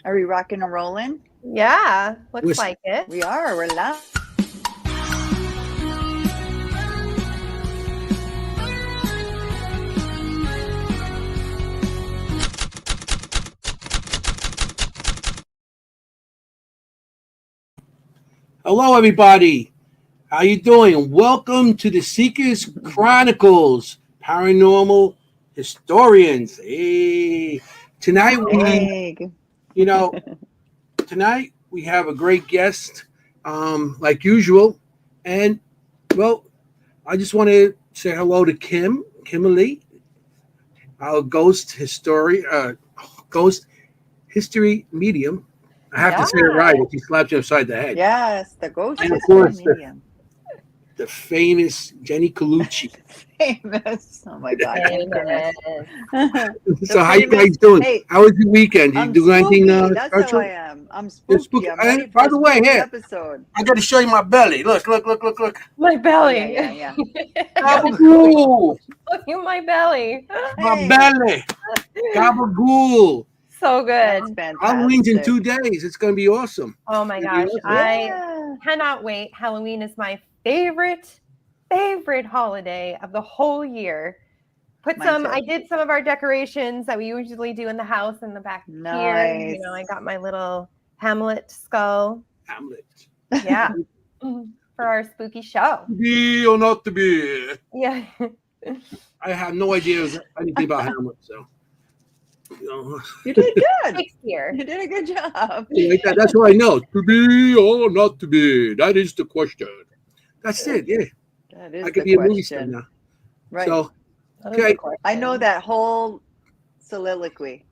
Are we rocking and rolling? Yeah, looks like it. We are. We're live. Hello, everybody. How you doing? Welcome to the Seekers Chronicles, Paranormal Historians. Hey, tonight tonight we have a great guest, like usual, and well, I just want to say hello to Kimberly, our ghost history medium. I have to say it right if he slapped you upside the head. Yes, the ghost And of course, medium. The famous Jenny Colucci. Famous. Oh my God. So how you guys doing? Hey, how was your weekend? Did you do anything That's special? how I am. I'm spooky. I'm ready for By the way, here, episode. I got to show you my belly. Look. My belly. Yeah. Gabagool. Look at my belly. My belly. Gabagool. So good. Halloween's in 2 days. It's going to be awesome. Oh my gosh. I cannot wait. Halloween is my favorite holiday of the whole year. I did some of our decorations that we usually do in the house in the back here. You know, I got my little Hamlet skull. Yeah. For our spooky show. To be or not to be. Yeah. I have no idea anything about Hamlet, so. You did good. Shakespeare. You did a good job. That's what I know. To be or not to be. That is the question. That's it. Yeah. That is I could the be a movie question. star now. Right. So, okay. I know that whole soliloquy.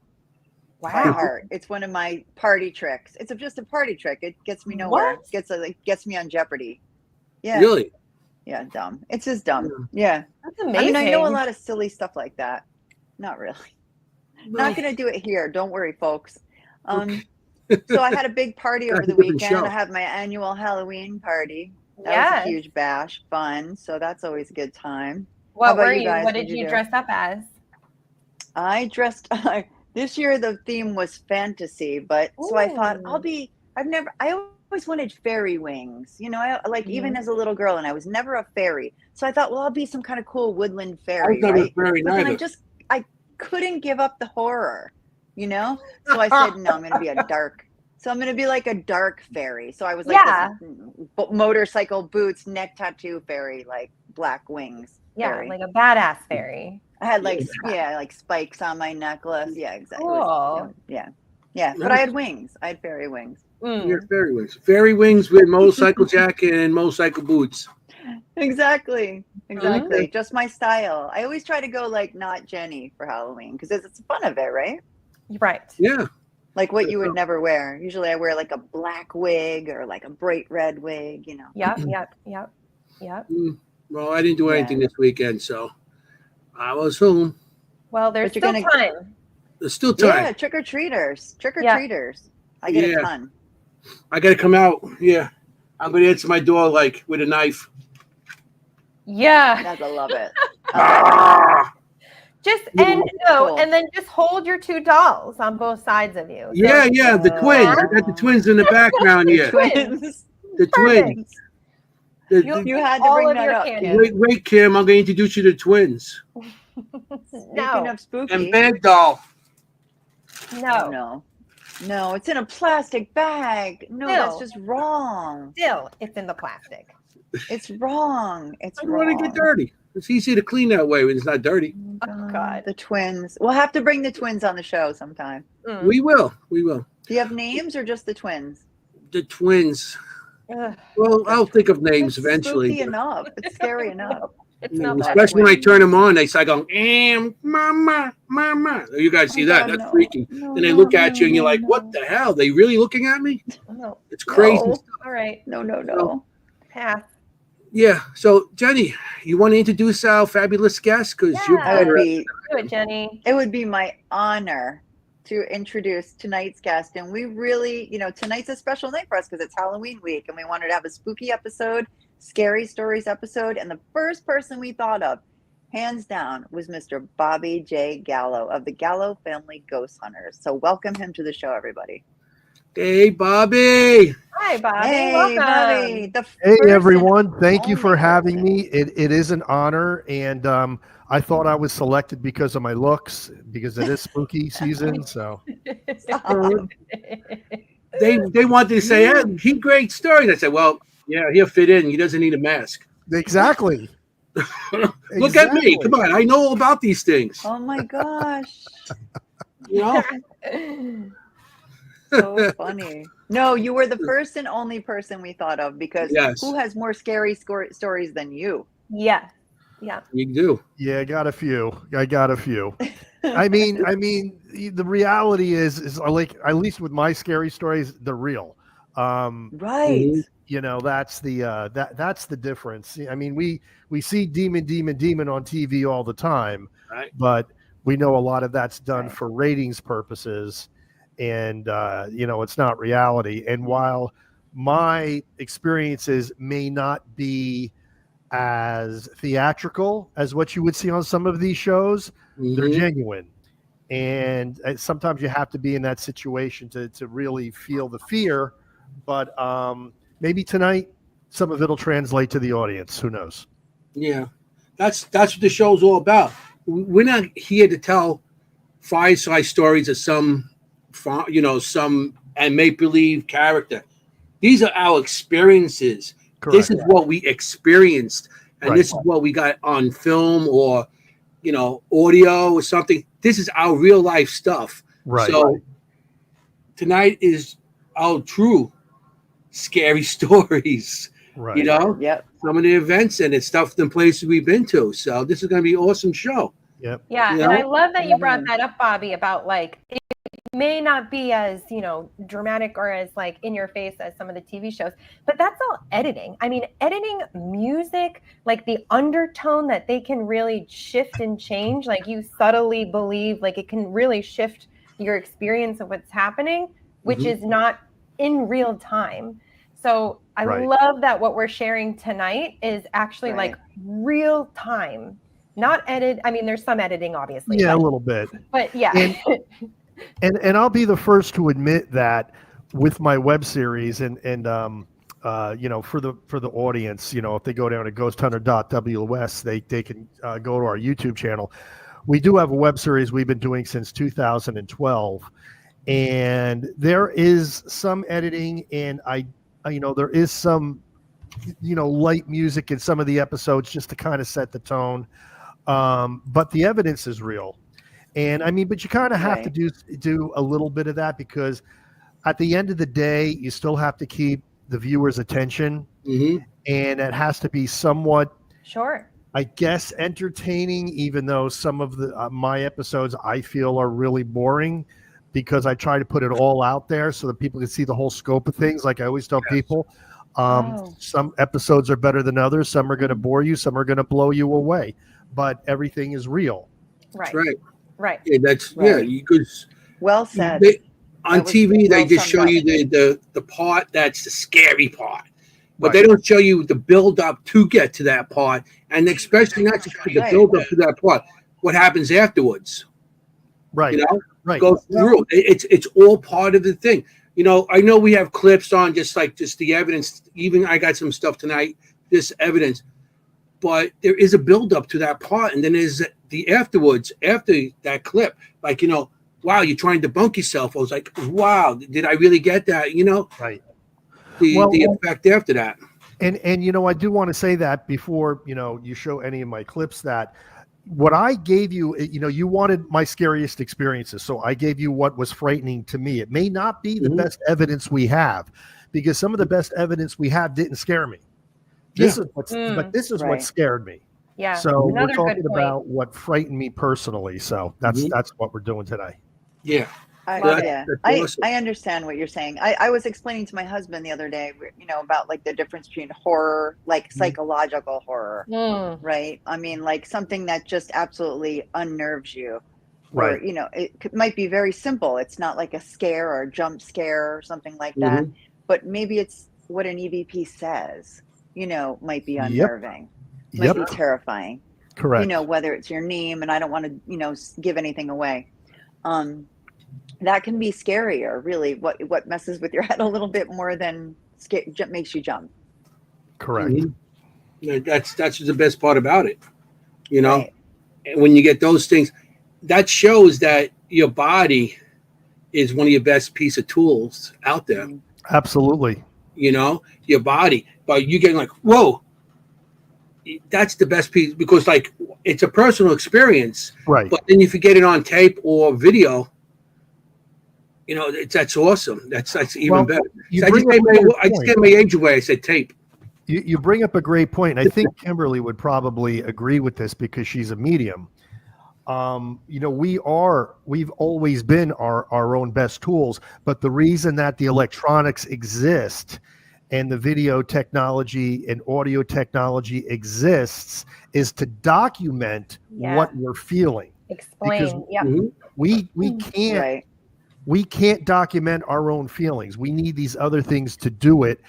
Wow. By heart. It's one of my party tricks. It's just a party trick. It gets me nowhere. It gets me on Jeopardy. Yeah. Really? Yeah, dumb. It's just dumb. Yeah. That's amazing. I mean, I know a lot of silly stuff like that. Not really. Not going to do it here. Don't worry, folks. So I had a big party over the weekend. I have my annual Halloween party. That was a huge bash. Fun. So that's always a good time. What were you? What did you dress up as? I dressed... This year the theme was fantasy, but so I thought I always wanted fairy wings. You know, even as a little girl, and I was never a fairy. So I thought, well, I'll be some kind of cool woodland fairy, right? But then I couldn't give up the horror, you know? So I said, no, I'm going to be I'm going to be like a dark fairy. So I was like this motorcycle boots, neck tattoo fairy, like black wings. Yeah, like a badass fairy. I had like spikes on my necklace. Yeah, exactly. Cool. Yeah. But I had wings. I had fairy wings. Yeah, fairy wings. Fairy wings with motorcycle jacket and motorcycle boots. Exactly. Just my style. I always try to go like not Jenny for Halloween because it's fun of it, right? Right. Yeah. Like what you would never wear. Usually I wear like a black wig or like a bright red wig, you know. Yep. Well, I didn't do anything this weekend, so I was home. Well, there's still time. There's still time. Yeah, trick-or-treaters. I get a ton. I got to come out. Yeah. I'm going to answer my door like with a knife. Yeah. I love it. And then just hold your two dolls on both sides of you. Yeah, the twins. I got the twins in the background here. The twins. You had to bring that up. Wait, Kim. I'm going to introduce you to twins. Speaking of spooky. And Bag Doll. No, it's in a plastic bag. No, that's just wrong. Still, it's in the plastic. It's wrong. I don't want to get dirty. It's easy to clean that way when it's not dirty. Oh, God. The twins. We'll have to bring the twins on the show sometime. We will. Do you have names or just the twins? The twins. Well, I'll think of names eventually. Spooky enough. It's scary enough. It's not especially when I turn them on, they start going, mama. You guys see that? That's freaky. Then they look at you and you're like, what the hell? Are they really looking at me? No. It's crazy. No. All right. No. Pass. Yeah. So, Jenny, you want to introduce our fabulous guest? Because do it, Jenny. It would be my honor to introduce tonight's guest. And we really, tonight's a special night for us because it's Halloween week and we wanted to have a spooky episode, scary stories episode. And the first person we thought of, hands down, was Mr. Bobby J. Gallo of the Gallo Family Ghost Hunters. So welcome him to the show, everybody. Hey, Bobby. Hi, Bobby. Hey, Welcome. Bobby. Hey, First everyone. Thank you only for having person. me. It is an honor. And I thought I was selected because of my looks, because it is spooky season. So Stop. They wanted to say, hey, he great story. I said, well, yeah, he'll fit in. He doesn't need a mask. exactly. Look at me. Come on. I know all about these things. Oh my gosh. You know? So funny. No, you were the first and only person we thought of because Yes. who has more scary stories than you? Yeah. Yeah. You do. Yeah, I got a few. I mean, the reality is like, at least with my scary stories, they're real. Right. Mhm. You know, that's the that's the difference. I mean, we see demon on TV all the time, Right. but we know a lot of that's done Right. for ratings purposes, and you know, it's not reality. And while my experiences may not be as theatrical as what you would see on some of these shows, they're Mhm. genuine. And sometimes you have to be in that situation to really feel the fear. But maybe tonight, some of it'll translate to the audience. Who knows? Yeah. That's what the show's all about. We're not here to tell fireside stories of some and make believe character. These are our experiences. This Correct. is what we experienced, and Right. this is what we got on film or audio or something. This is our real life stuff. Right. So tonight is our true scary stories. Right. Yep. Some of the events and it's stuff and places we've been to. So this is going to be an awesome show. Yep. Yeah. You And know? I love that you brought that up, Bobby, about like, it may not be as, dramatic or as like in your face as some of the TV shows, but that's all editing. I mean, editing music, like the undertone that they can really shift and change, like you subtly believe, like it can really shift your experience of what's happening, which Mhm. is not in real time. So I Right. love that what we're sharing tonight is actually Right. like real time, not edit. I mean, there's some editing, obviously. Yeah, a little bit. But yeah. And I'll be the first to admit that with my web series and for the audience, if they go down to ghosthunter.ws, they can go to our YouTube channel. We do have a web series we've been doing since 2012, and there is some editing, and there is some light music in some of the episodes just to kind of set the tone, but the evidence is real. And I mean, but you kind of have to do a little bit of that, because at the end of the day, you still have to keep the viewer's attention, Mhm. and it has to be somewhat, Sure. I guess, entertaining, even though some of the my episodes I feel are really boring, because I try to put it all out there so that people can see the whole scope of things. Like I always tell people, some episodes are better than others. Some are going to bore you. Some are going to blow you away. But everything is real. Right. That's right. Right. Yeah, that's Right. You could. Well said. On That was TV, they well just summed show up. you the part that's the scary part, but Right. they don't show you the build up to get to that part, and especially not just the build up to that part. What happens afterwards? Right. Right. Go through. It's all part of the thing. I know we have clips on just the evidence. Even I got some stuff tonight, this evidence, but there is a build up to that part, and then there's the afterwards after that clip. Like wow, you're trying to debunk yourself. I was like, wow, did I really get that? Right. The effect after that. And I do want to say that before you show any of my clips, that what I gave you, you wanted my scariest experiences, so I gave you what was frightening to me. It may not be the best evidence we have, because some of the best evidence we have didn't scare me. This is what scared me. Yeah. So Another we're talking good point. about what frightened me personally. So that's what we're doing today. Yeah. I awesome. understand what you're saying. I was explaining to my husband the other day, about like the difference between horror, like psychological horror, right? I mean, like something that just absolutely unnerves you, Right. or it might be very simple. It's not like a scare or a jump scare or something like that, but maybe it's what an EVP says, might be unnerving, might be terrifying. Correct. Whether it's your name, and I don't want to, give anything away. that can be scarier, really. What messes with your head a little bit more than makes you jump. Correct. Mm-hmm. Yeah, that's the best part about it. You know, Right. And when you get those things, that shows that your body is one of your best piece of tools out there. Absolutely. You know, your body, but you getting like, whoa, that's the best piece, because like it's a personal experience. Right. But then if you get it on tape or video, you know, that's awesome. That's even better. So I just gave my age away. I said tape. You bring up a great point. And I think Kimberly would probably agree with this because she's a medium. You know, we've always been our own best tools, but the reason that the electronics exist and the video technology and audio technology exists is to document what we're feeling. Explain. Yeah. We can't Right. we can't document our own feelings. We need these other things to do it,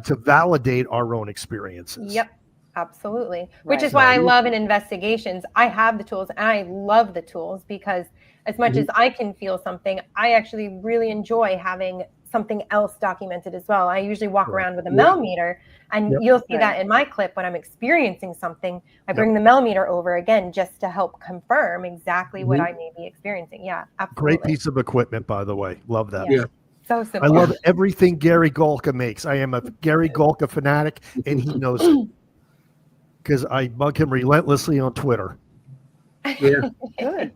to validate our own experiences. Yep. Absolutely. Right. Which is why I love in investigations. I have the tools and I love the tools because as much as I can feel something, I actually really enjoy having something else documented as well. I usually walk around with a millimeter, and you'll see that in my clip when I'm experiencing something. I bring the millimeter over again just to help confirm exactly what I may be experiencing. Yeah, absolutely. Great piece of equipment, by the way. Love that. Yeah. So simple. I love everything Gary Golka makes. I am a Gary Golka fanatic, and he knows it because I bug him relentlessly on Twitter. Yeah. Good.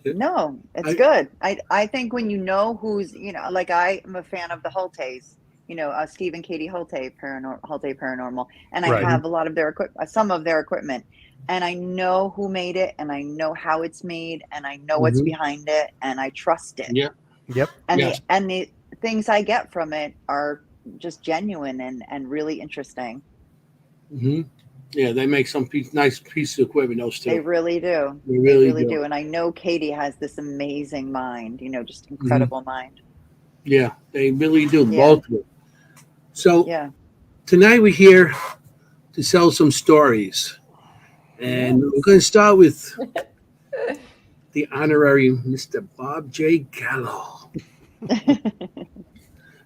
No, it's good. I think when you know who's, you know, like I am a fan of the Holtes, you know, Steve and Katie Holte Paranormal, and I have a lot of their some of their equipment, and I know who made it, and I know how it's made, and I know what's behind it, and I trust it. Yeah. Yep. And the things I get from it are just genuine and really interesting. Yeah, they make some nice pieces of equipment, those two. They really do. They really do. And I know Katie has this amazing mind, you know, just incredible mind. Yeah, they really do, both of them. So tonight we're here to sell some stories. And we're going to start with the honorary Mr. Bob J. Gallo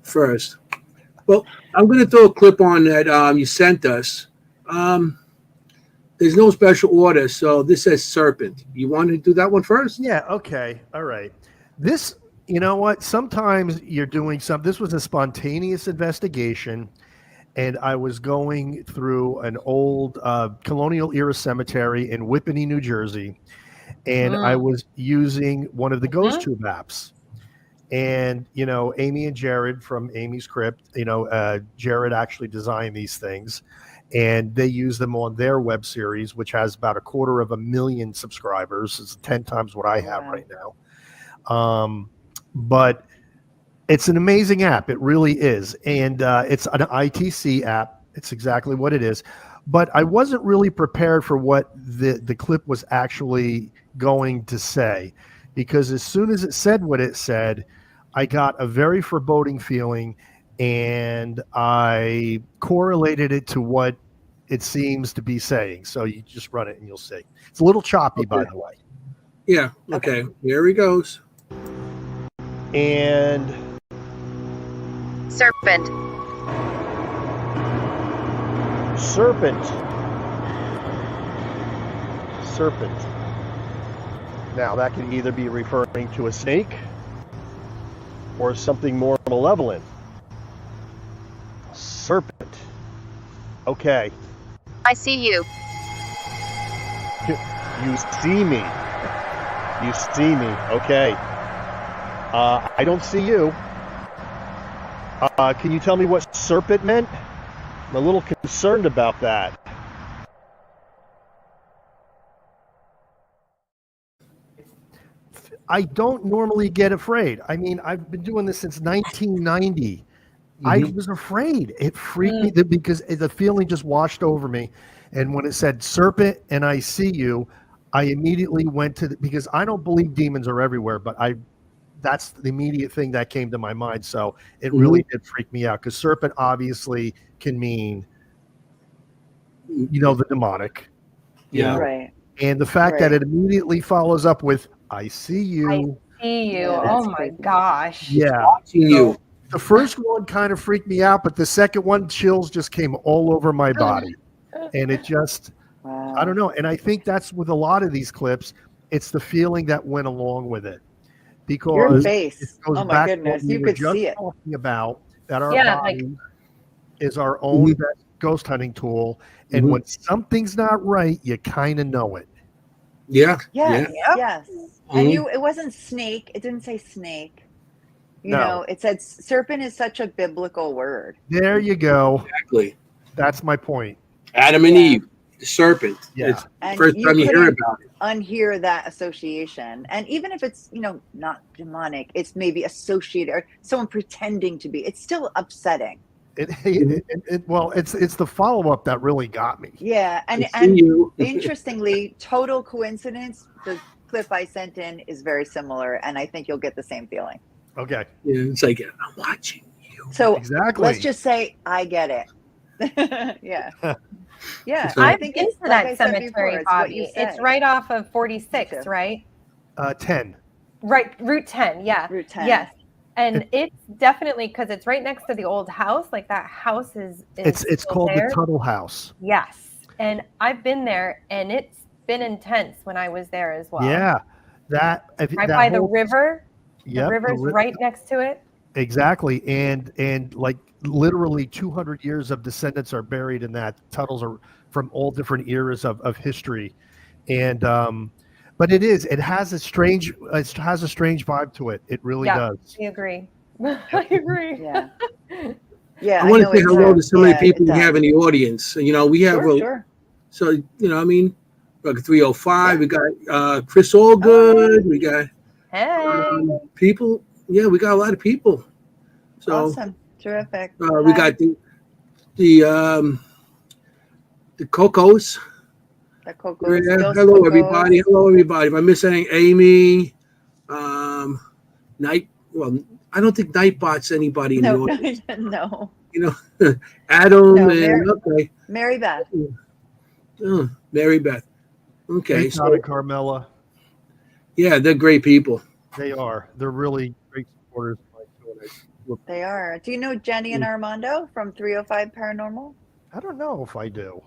first. Well, I'm going to throw a clip on that you sent us. There's no special order, so this says serpent. You want to do that one first? Yeah, okay. All right. This, you know what? Sometimes you're doing something. This was a spontaneous investigation, and I was going through an old colonial era cemetery in Whippany, New Jersey, and I was using one of the Ghost Tube apps. And, you know, Amy and Jared from Amy's Crypt, you know, Jared actually designed these things. And they use them on their web series, which has about 250,000 subscribers. It's 10 times what I have right now. But it's an amazing app. It really is. And it's an ITC app. It's exactly what it is. But I wasn't really prepared for what the clip was actually going to say. Because as soon as it said what it said, I got a very foreboding feeling. And I correlated it to what it seems to be saying. So you just run it and you'll see. It's a little choppy, by the way. Yeah. Okay. Here he goes. And serpent. Now that could either be referring to a snake or something more malevolent. Serpent. Okay. I see you. You see me. You see me. Okay. I don't see you. Can you tell me what serpent meant? I'm a little concerned about that. I don't normally get afraid. I mean, I've been doing this since 1990. I was afraid. It freaked me because the feeling just washed over me. And when it said serpent and I see you, I immediately went to because I don't believe demons are everywhere, but that's the immediate thing that came to my mind. So it really did freak me out because serpent obviously can mean, you know, the demonic. Yeah. Right. And the fact that it immediately follows up with I see you. see you. Yeah, Oh that's my crazy. gosh. Yeah. Watching you. The first one kind of freaked me out, but the second one, chills just came all over my body. And it just, Wow. I don't know. And I think that's with a lot of these clips, it's the feeling that went along with it. Because Your it face. goes Oh my back to goodness. what we You were could just see it. talking about, that our Yeah, like- body is our own best ghost hunting tool. And when something's not right, you kind of know it. Yeah. Yes. Yeah. Yes. And it wasn't snake. It didn't say snake. You know, it said serpent is such a biblical word. There you go. Exactly. That's my point. Adam and Eve, the serpent. Yeah. It's the And first time you hear couldn't about it. unhear that association. And even if it's, not demonic, it's maybe associated or someone pretending to be, it's still upsetting. Well, it's the follow-up that really got me. Yeah. And interestingly, total coincidence, the clip I sent in is very similar. And I think you'll get the same feeling. Okay. Yeah, it's like, I'm watching you. So exactly. let's just say I get it. Yeah. Yeah. So, I've think been it's to like that I said cemetery, before, it's what you Bobby. say. It's right off of 46, Me too. right? 10. Right, Route 10, yeah. Route 10. Yes. And it's definitely because it's right next to the old house. Like that house is It's still called there. the Tuttle House. Yes. And I've been there and it's been intense when I was there as well. Yeah. Right by the river. Yep, the river's right next to it. Exactly. And like literally 200 years of descendants are buried in that. Tuttles are from all different eras of history. And but it has a strange vibe to it. It really does. I agree. I agree. Yeah. Yeah. I want to say hello to so many people we have in the audience. We have Sure. So like 305. We got Chris Allgood. We got people. Yeah, we got a lot of people. So awesome. Terrific. we got the Cocos. The Cocos. Yeah. Hello, everybody. Hello, everybody. If I miss anything, Amy, Night. Well, I don't think Nightbot's anybody in the audience. No. Adam No, and Mary Beth. Oh, Mary Beth. Okay. So Carmela. Yeah, they're great people. They are. They're really great supporters. They are. Do you know Jenny and Armando from 305 Paranormal? I don't know if I do.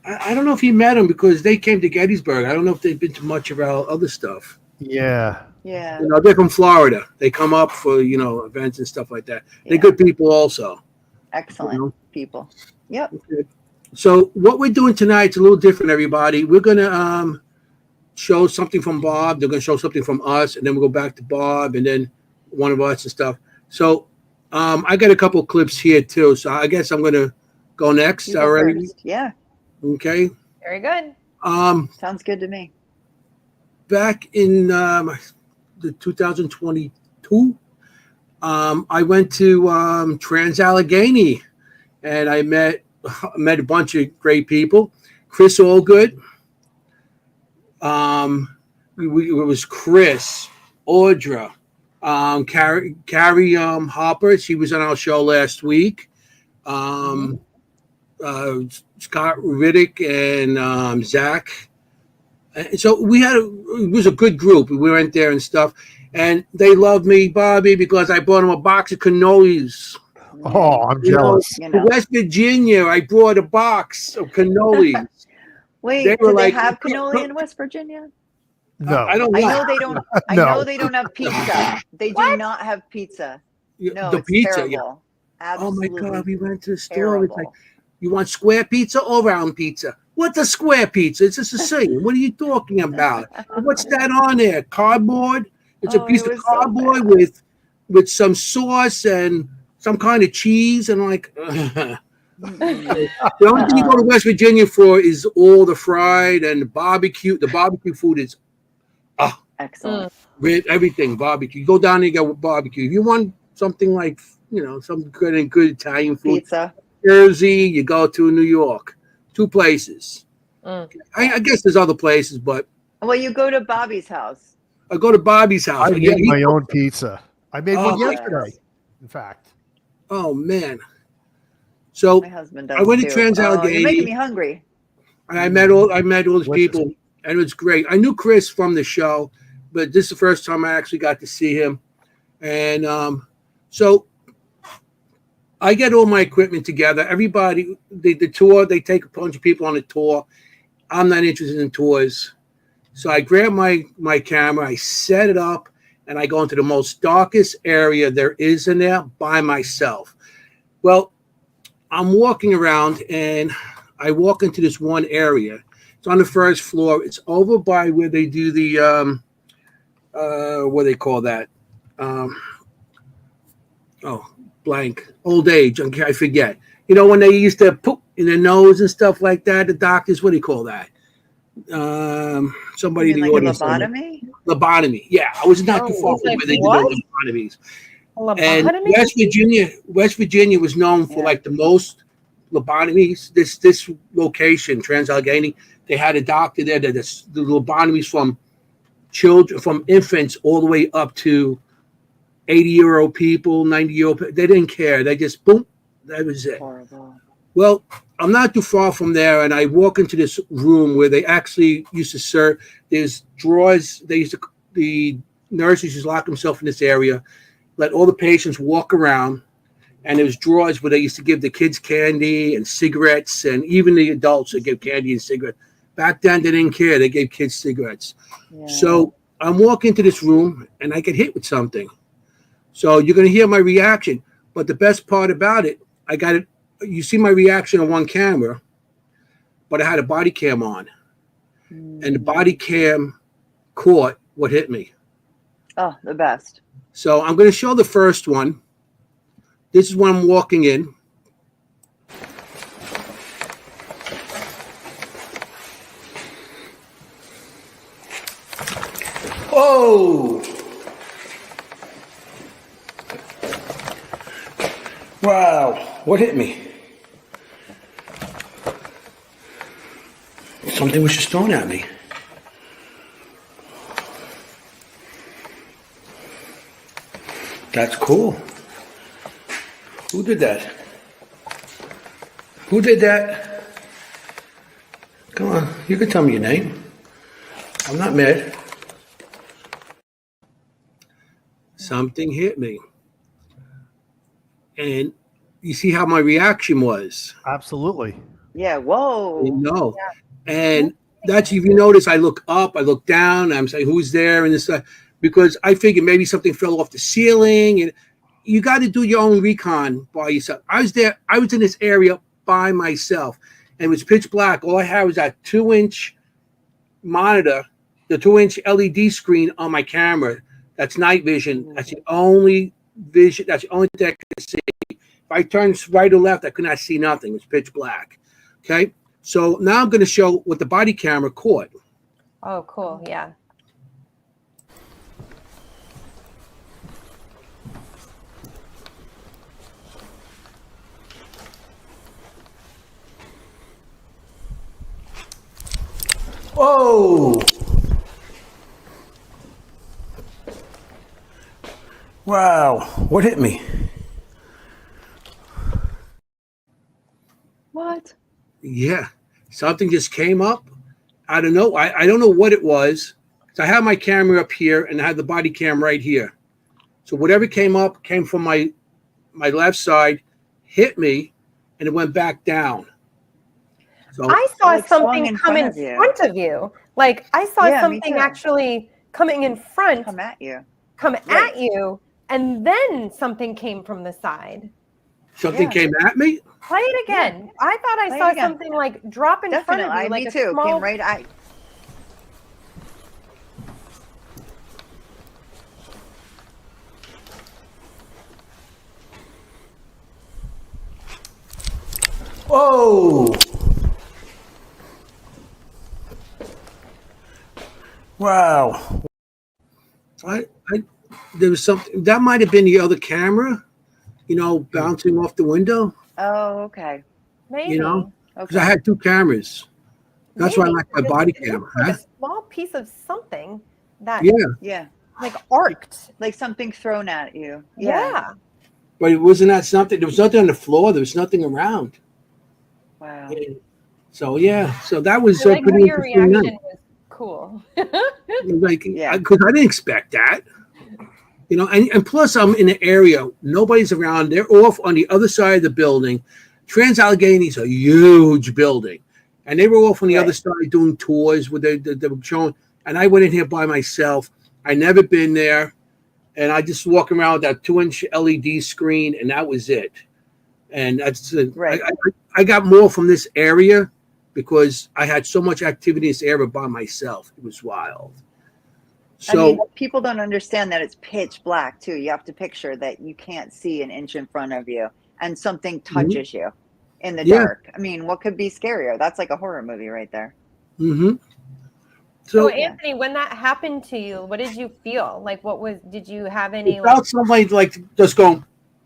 I don't know if you met them because they came to Gettysburg. I don't know if they've been to much of our other stuff. Yeah. Yeah. They're from Florida. They come up for, events and stuff like that. They're good people also. Excellent people. Yep. Okay. So what we're doing tonight is a little different, everybody. We're going to show something from Bob. They're going to show something from us, and then we'll go back to Bob and then one of us and stuff. So I got a couple of clips here, too. So I guess I'm going to go next already. Yeah. Okay. Very good. Sounds good to me. Back in the 2022, I went to Trans-Allegheny, and I met a bunch of great people. Chris Allgood. It was Chris, Audra, Carrie Hopper. She was on our show last week. Scott Riddick and Zach. And so it was a good group. We went there and stuff, and they loved me, Bobby, because I brought them a box of cannolis. Oh, I'm jealous. West Virginia, I brought a box of cannolis. Wait, do they have cannoli in West Virginia? No, I don't know. I know they don't. I know they don't have pizza. They do not have pizza. No, the it's pizza. terrible. Yeah. Absolutely. Oh my God, we went to the store. Terrible. It's like, you want square pizza or round pizza? What's a square pizza? It's just a thing. What are you talking about? What's that on there? Cardboard? It's a piece of cardboard with some sauce and some kind of cheese. And like, the only thing you go to West Virginia for is all the fried and the barbecue. The barbecue food is excellent. With everything barbecue. You go down there and get barbecue. If you want something like, some good Italian food. Pizza. Jersey, you go to New York. 2 places. I guess there's other places, but Well, you go to Bobby's house. I go to Bobby's house. I get my own pizza. I made one yesterday, in fact. Oh man! So my husband does. I went to too. Trans-Allegheny. You're making me hungry. I met all these people, and it was great. I knew Chris from the show. but this is the first time I actually got to see him. And so I get all my equipment together. Everybody, the tour, they take a bunch of people on a tour. I'm not interested in tours. So I grab my camera, I set it up, and I go into the most darkest area there is in there by myself. Well, I'm walking around, and I walk into this one area. It's on the first floor. It's over by where they do the, what do they call that? Blank. Old age. I forget. You know, when they used to poop in their nose and stuff like that, the doctors, what do you call that? Somebody in the like audience. Lobotomy? Lobotomy. Yeah, I was not too far from where they did the lobotomies. And West Virginia was known for like the most lobotomies. This location, Trans-Allegheny, they had a doctor there that does the lobotomies from children, from infants, all the way up to 80-year-old people, 90-year-old. They didn't care. They just boom. That was it. Horrible. Well, I'm not too far from there, and I walk into this room where they actually used to serve. There's drawers. The nurses used to lock themselves in this area, let all the patients walk around, and there's drawers where they used to give the kids candy and cigarettes, and even the adults that give candy and cigarettes. Back then, they didn't care. They gave kids cigarettes. Yeah. So I'm walking into this room, and I get hit with something. So you're going to hear my reaction. But the best part about it, I got it. You see my reaction on one camera, but I had a body cam on. And the body cam caught what hit me. Oh, the best. So I'm going to show the first one. This is when I'm walking in. Oh! Wow, what hit me? Something was just thrown at me. That's cool. Who did that? Who did that? Come on, you can tell me your name. I'm not mad. Something hit me. And you see how my reaction was. Absolutely. Yeah. Whoa. You know. Yeah. And that's, if you notice, I look up, I look down, I'm saying, who's there? And this, because I figured maybe something fell off the ceiling. And you got to do your own recon by yourself. I was there. I was in this area by myself. And it was pitch black. All I had was that 2-inch monitor, the 2-inch LED screen on my camera. That's night vision. That's the only vision. That's the only thing I could see. If I turned right or left, I could not see nothing. It was pitch black. Okay. So now I'm going to show what the body camera caught. Oh, cool. Yeah. Whoa. Wow. What hit me? What? Yeah. Something just came up. I don't know. I don't know what it was. So I have my camera up here and I had the body cam right here. So whatever came up came from my left side, hit me, and it went back down. So I saw something come in front of you. Like I saw something actually coming in front. Come at you. At you. And then something came from the side. Something came at me? Play it again. Yeah. I thought I saw something like drop in front of you. Like me too. Came right at you. Whoa! Wow. There was something that might have been the other camera, bouncing off the window. Oh, okay. Maybe. Because I had two cameras. That's why I like my body camera. Like a small piece of something that like arced. Like something thrown at you. Yeah. But it wasn't that something. There was nothing on the floor. There was nothing around. Wow. So that was pretty interesting. Your reaction was cool. Like, because I didn't expect that. And plus I'm in an area, nobody's around. They're off on the other side of the building. Trans-Allegheny is a huge building. And they were off on the other side doing tours where they were showing. And I went in here by myself. I never been there. And I just walk around with that 2-inch LED screen, and that was it. And that's I got more from this area because I had so much activity in this area by myself. It was wild. So people don't understand that it's pitch black too. You have to picture that you can't see an inch in front of you and something touches you in the dark. I mean, what could be scarier? That's like a horror movie right there. Mm-hmm. So Anthony, when that happened to you, what did you feel? Like, did you have any? I felt somebody like just going,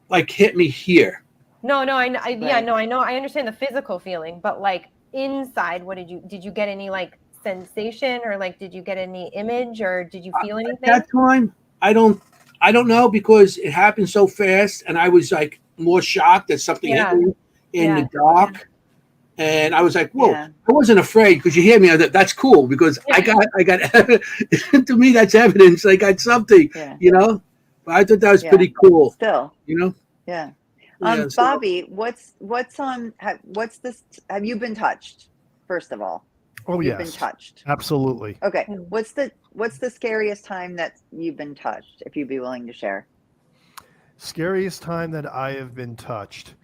like hit me here. No, I know. I understand the physical feeling, but like inside, did you get any like sensation, or like did you get any image, or did you feel anything? At that time, I don't know, because it happened so fast, and I was like more shocked that something hit me in the dark. And I was like, whoa, I wasn't afraid, because you hear me. That's cool, because I got to me, that's evidence. I got something, but I thought that was pretty cool. Still, Yeah. Bobby, what's this? Have you been touched? First of all. Oh, You've been touched. Absolutely. Okay. What's the scariest time that you've been touched, if you'd be willing to share? Scariest time that I have been touched.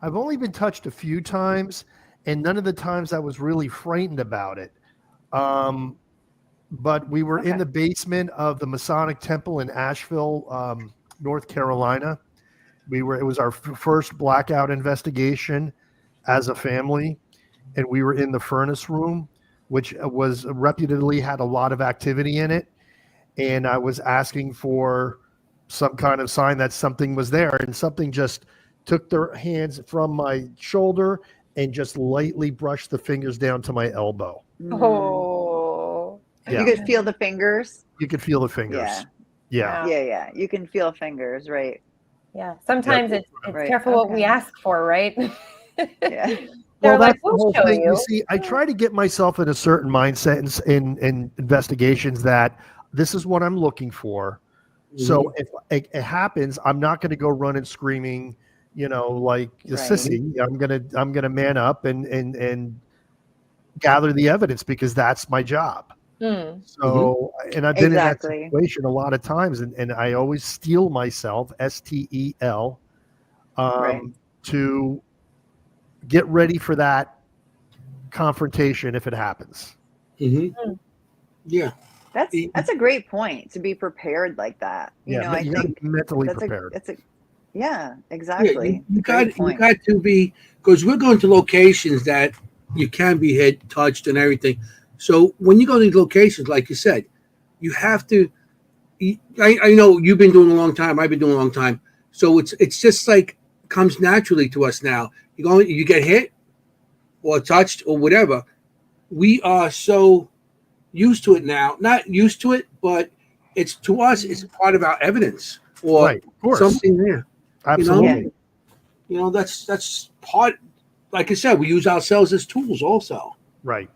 I've only been touched a few times, and none of the times I was really frightened about it. But we were in the basement of the Masonic Temple in Asheville, North Carolina. It was our first blackout investigation as a family. And we were in the furnace room, which was reputedly had a lot of activity in it. And I was asking for some kind of sign that something was there. And something just took their hands from my shoulder and just lightly brushed the fingers down to my elbow. Oh. Yeah. You could feel the fingers? You could feel the fingers. Yeah. You can feel fingers, right? Yeah. Sometimes it's careful what we ask for, right? Yeah. Well, that's the whole thing. You see, I try to get myself in a certain mindset in investigations that this is what I'm looking for. Mm-hmm. So if it happens, I'm not going to go running screaming, like a sissy. I'm gonna man up and gather the evidence, because that's my job. So, and I've been in that situation a lot of times, and I always steel myself, STEL, to get ready for that confrontation if it happens. Mm-hmm. Yeah. That's a great point, to be prepared like that. I think mentally prepared. Exactly. You got to be, because we're going to locations that you can be hit, touched, and everything. So when you go to these locations, like you said, you have to. I know you've been doing a long time. I've been doing a long time. So it's just like comes naturally to us now. You get hit or touched or whatever. We are so used to it now. Not used to it, but it's to us. It's part of our evidence or something there. Absolutely. That's part. Like I said, we use ourselves as tools also. Right.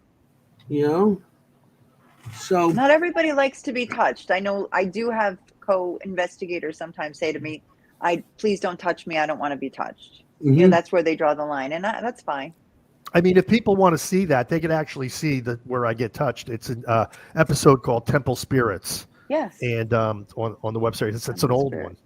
So not everybody likes to be touched. I know I do have co-investigators sometimes say to me, please don't touch me. I don't want to be touched. Mm-hmm. That's where they draw the line, and that's fine. I mean, if people want to see that, they can actually see where I get touched. It's an episode called Temple Spirits. Yes. And on the website, it's an old one.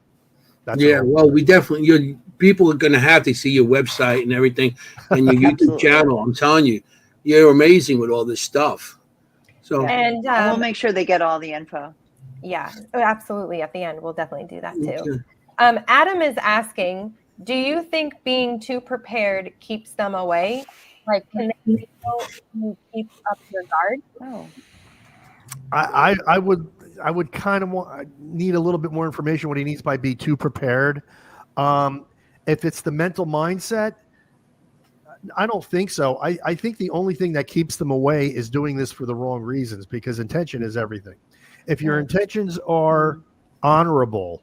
Well, we definitely, people are going to have to see your website and everything, and your YouTube channel. I'm telling you, you're amazing with all this stuff. So, and we'll make sure they get all the info. Yeah, absolutely. At the end, we'll definitely do that too. Okay. Adam is asking, do you think being too prepared keeps them away? Like, can they keep up your guard? Oh. I would kind of need a little bit more information what he needs by be too prepared. If it's the mental mindset, I don't think so. I think the only thing that keeps them away is doing this for the wrong reasons, because intention is everything. If your intentions are honorable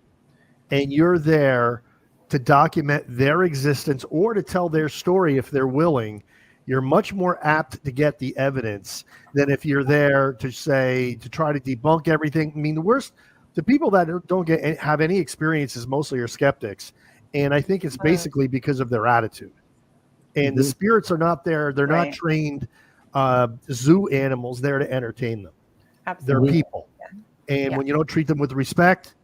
and you're there to document their existence or to tell their story if they're willing, you're much more apt to get the evidence than if you're there to try to debunk everything. I mean, the people that don't have any experiences mostly are skeptics. And I think it's basically because of their attitude. And the spirits are not there. They're not trained zoo animals there to entertain them. Absolutely. They're people. Yeah. And when you don't treat them with respect,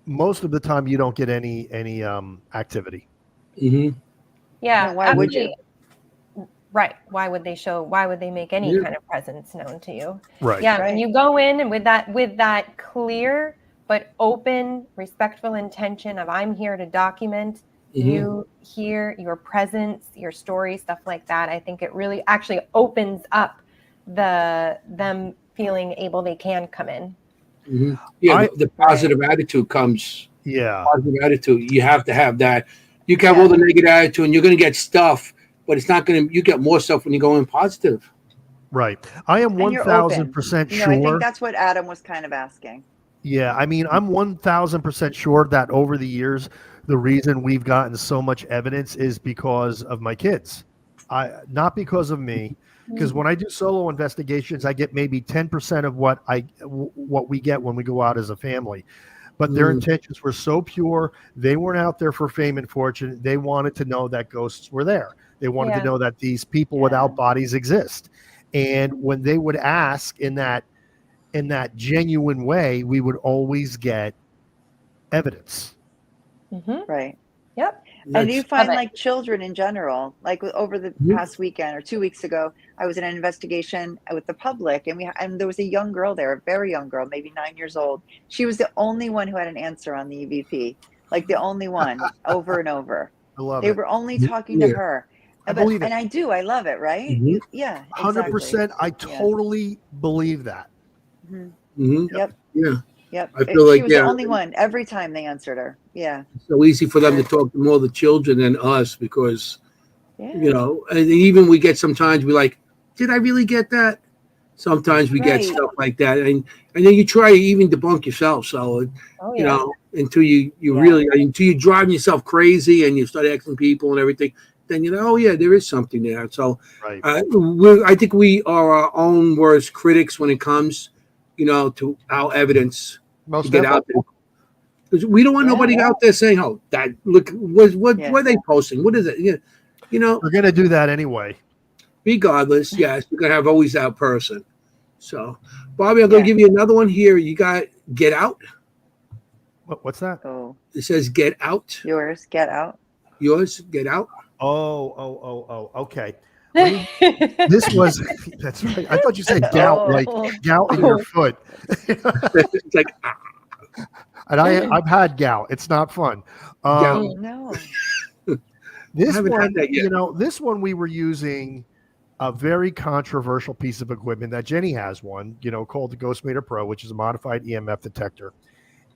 most of the time you don't get any activity. Yeah. No, why would you? Right. Why would they make any kind of presence known to you? Right. Yeah. When you go in and with that clear but open, respectful intention of I'm here to document you here, your presence, your story, stuff like that. I think it really actually opens up them feeling able they can come in. Yeah, the positive attitude comes. Yeah. Positive attitude. You have to have that. You can have all the negative attitude and you're going to get stuff, but it's not going to, you get more stuff when you go in positive. Right. I am 1,000% sure. I think that's what Adam was kind of asking. Yeah. I mean, I'm 1,000% sure that over the years, the reason we've gotten so much evidence is because of my kids. Not because of me. Because when I do solo investigations, I get maybe 10% of what we get when we go out as a family. But their intentions were so pure. They weren't out there for fame and fortune. They wanted to know that ghosts were there. They wanted to know that these people without bodies exist. And when they would ask in that genuine way, we would always get evidence. Right. Yep. And do you find like children in general, like over the past weekend or 2 weeks ago, I was in an investigation with the public and there was a young girl there, a very young girl, maybe 9 years old. She was the only one who had an answer on the EVP, like the only one over and over. I love They were only talking to her. I believe it. And I love it. Right. Yeah. 100%. I totally believe that. Yep. Yeah. Yep. I feel like she was the only one every time they answered her. Yeah. It's so easy for them to talk to more the children than us because, you know, and even we get sometimes we're like, did I really get that? Sometimes we get stuff like that. And then you try to even debunk yourself. So, you know, until you really, until you drive yourself crazy and you start asking people and everything, then you know, oh yeah, there is something there. So I think we are our own worst critics when it comes, you know, to our evidence. Most to get out there. Because we don't want nobody out there saying, "Oh, that look, what are they posting? What is it?" You know, we're gonna do that anyway. Regardless, yes, we're gonna have always that person. So, Bobby, I'm gonna give you another one here. You got Get Out. What's that? Oh, it says Get Out. Yours, Get Out. Yours, Get Out. Oh. Okay. This was that's right. I thought you said gout, like gout in your foot. It's like, and I've had gout. It's not fun. No. This one, you know, this one we were using a very controversial piece of equipment that Jenny has one, you know, called the Ghostmeter Pro, which is a modified EMF detector.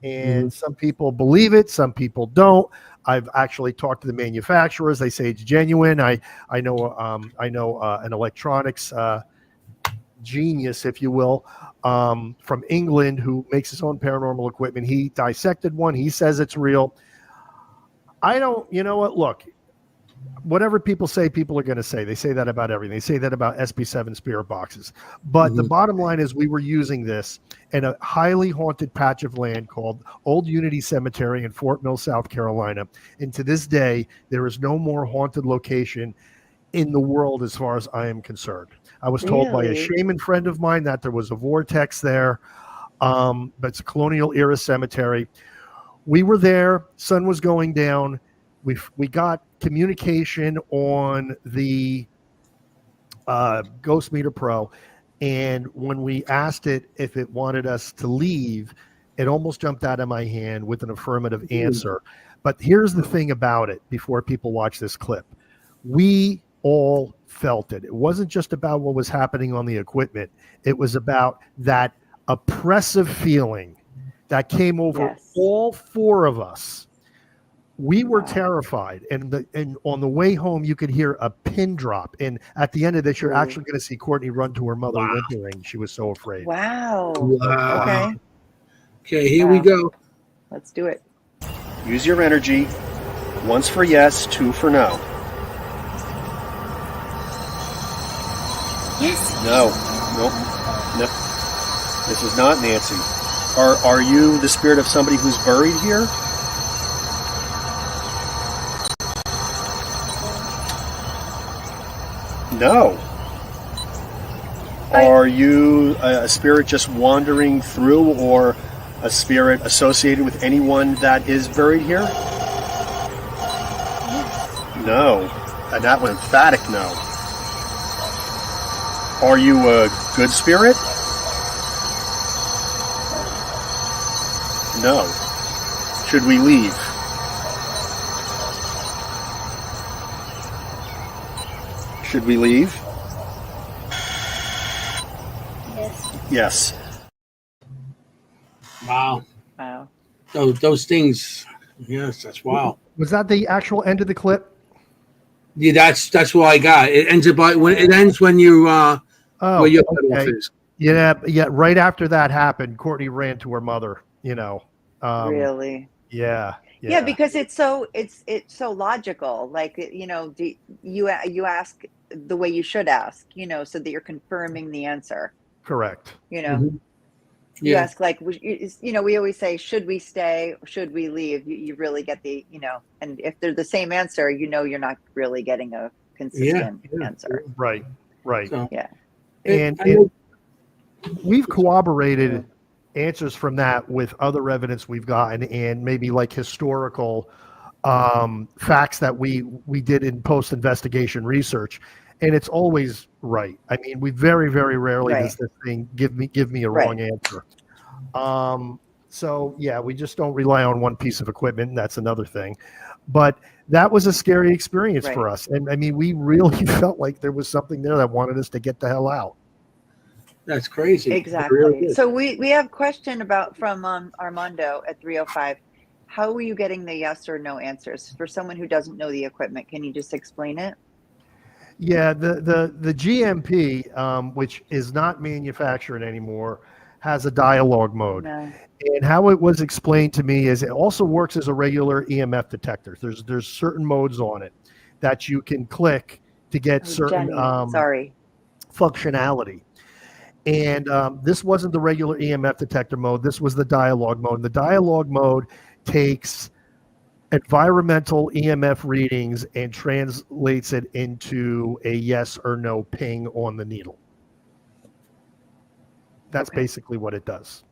And some people believe it, some people don't. I've actually talked to the manufacturers. They say it's genuine. I know an electronics genius, if you will, from England who makes his own paranormal equipment. He dissected one. He says it's real. I don't, you know what? Look, whatever people say, people are going to say. They say that about everything. They say that about SB7 spirit boxes. But the bottom line is we were using this in a highly haunted patch of land called Old Unity Cemetery in Fort Mill, South Carolina. And to this day, there is no more haunted location in the world as far as I am concerned. I was told by a shaman friend of mine that there was a vortex there, but it's a colonial era cemetery. We were there. Sun was going down. We got communication on the Ghostmeter Pro, and when we asked it if it wanted us to leave, it almost jumped out of my hand with an affirmative answer. But here's the thing about it before people watch this clip. We all felt it. It wasn't just about what was happening on the equipment. It was about that oppressive feeling that came over all four of us. We were terrified, and on the way home, you could hear a pin drop. And at the end of this, you're actually going to see Courtney run to her mother whimpering. She was so afraid. Wow. Okay, here we go. Let's do it. Use your energy. Once for yes, two for no. Yes. No. Nope. No. This is not Nancy. Are you the spirit of somebody who's buried here? No. Are you a spirit just wandering through, or a spirit associated with anyone that is buried here? No. And that one emphatic no. Are you a good spirit? No. Should we leave? Should we leave? Yes. Yes. Wow. Wow. Those things. Yes, that's wow. Was that the actual end of the clip? Yeah, that's what I got. It ends about when it ends when you where your cutoff okay. is. Yeah. Right after that happened, Courtney ran to her mother. Really? Yeah. Yeah, because it's so logical. Like, you ask the way you should ask, so that you're confirming the answer. Correct. Mm-hmm. You Yeah. ask, like, we always say, should we stay? Should we leave? You really get the, and if they're the same answer, you're not really getting a consistent answer. Right. So, Yeah. And we've corroborated answers from that with other evidence we've gotten, and maybe like historical facts that we did in post-investigation research, and it's always right. I mean, we very, very rarely does this thing give me a wrong answer. So yeah, we just don't rely on one piece of equipment, and that's another thing. But that was a scary experience for us, and I mean, we really felt like there was something there that wanted us to get the hell out. That's crazy. Exactly. Really So we have a question from Armando at 305. How were you getting the yes or no answers? For someone who doesn't know the equipment, can you just explain it? Yeah, the GMP, which is not manufactured anymore, has a dialogue mode. No. And how it was explained to me is it also works as a regular EMF detector. There's certain modes on it that you can click to get certain functionality. And this wasn't the regular EMF detector mode. This was the dialogue mode. And the dialogue mode takes environmental EMF readings and translates it into a yes or no ping on the needle. That's basically what it does.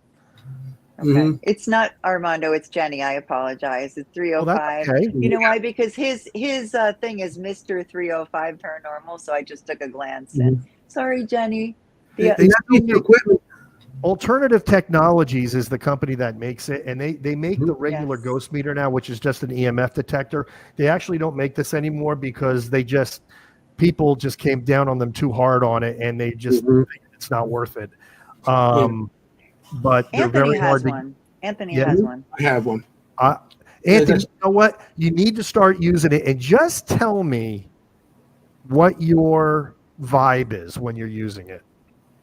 Okay. Mm-hmm. It's not Armando, it's Jenny. I apologize. It's 305. Okay. You know why? Because his thing is Mr. 305 Paranormal, so I just took a glance and sorry, Jenny. Alternative Technologies is the company that makes it, and they make the regular ghost meter now, which is just an EMF detector. They actually don't make this anymore because people just came down on them too hard on it, and they just think it's not worth it. But they're very hard to. Anthony has one. I have one. Anthony, you know what? You need to start using it, and just tell me what your vibe is when you're using it.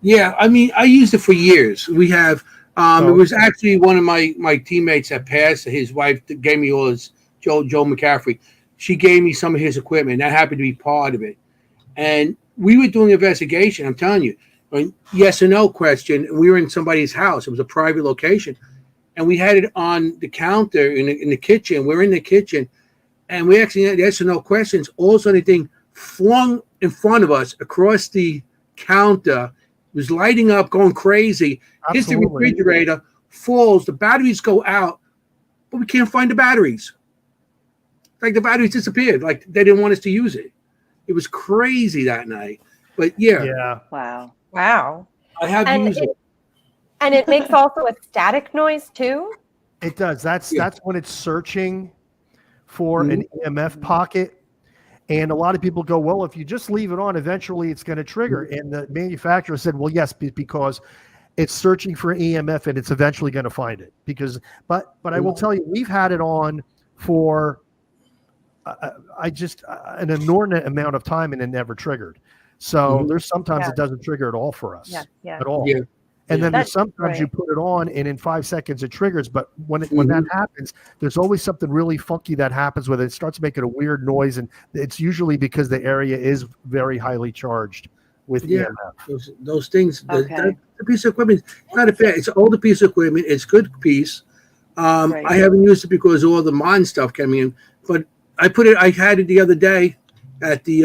Yeah, I mean, I used it for years. We have, it was actually one of my teammates that passed. His wife gave me all his, Joe McCaffrey. She gave me some of his equipment. That happened to be part of it. And we were doing an investigation, I'm telling you, a yes or no question. And we were in somebody's house. It was a private location. And we had it on the counter in the kitchen. We're in the kitchen. And we actually had yes or no questions. All of a sudden, the thing flung in front of us across the counter. Was lighting up, going crazy. Absolutely. Hits the refrigerator, falls. The batteries go out, but we can't find the batteries. Like the batteries disappeared. Like they didn't want us to use it. It was crazy that night. But yeah. Wow. I have used it. And it makes also a static noise too? It does. That's when it's searching for an EMF pocket. And a lot of people go, well, if you just leave it on, eventually it's going to trigger. And the manufacturer said, well, yes, because it's searching for EMF and it's eventually going to find it. But I will tell you, we've had it on for an inordinate amount of time and it never triggered. So there's sometimes it doesn't trigger at all for us at all. Yeah. And then there's sometimes you put it on and in 5 seconds it triggers. But when that happens, there's always something really funky that happens with it. It starts making a weird noise. And it's usually because the area is very highly charged with Yeah. EMF. Those things. Okay. The piece of equipment. It's not a bad. It's an older piece of equipment. It's good piece. Right. I haven't used it because all the modern stuff came in, but I had it the other day at the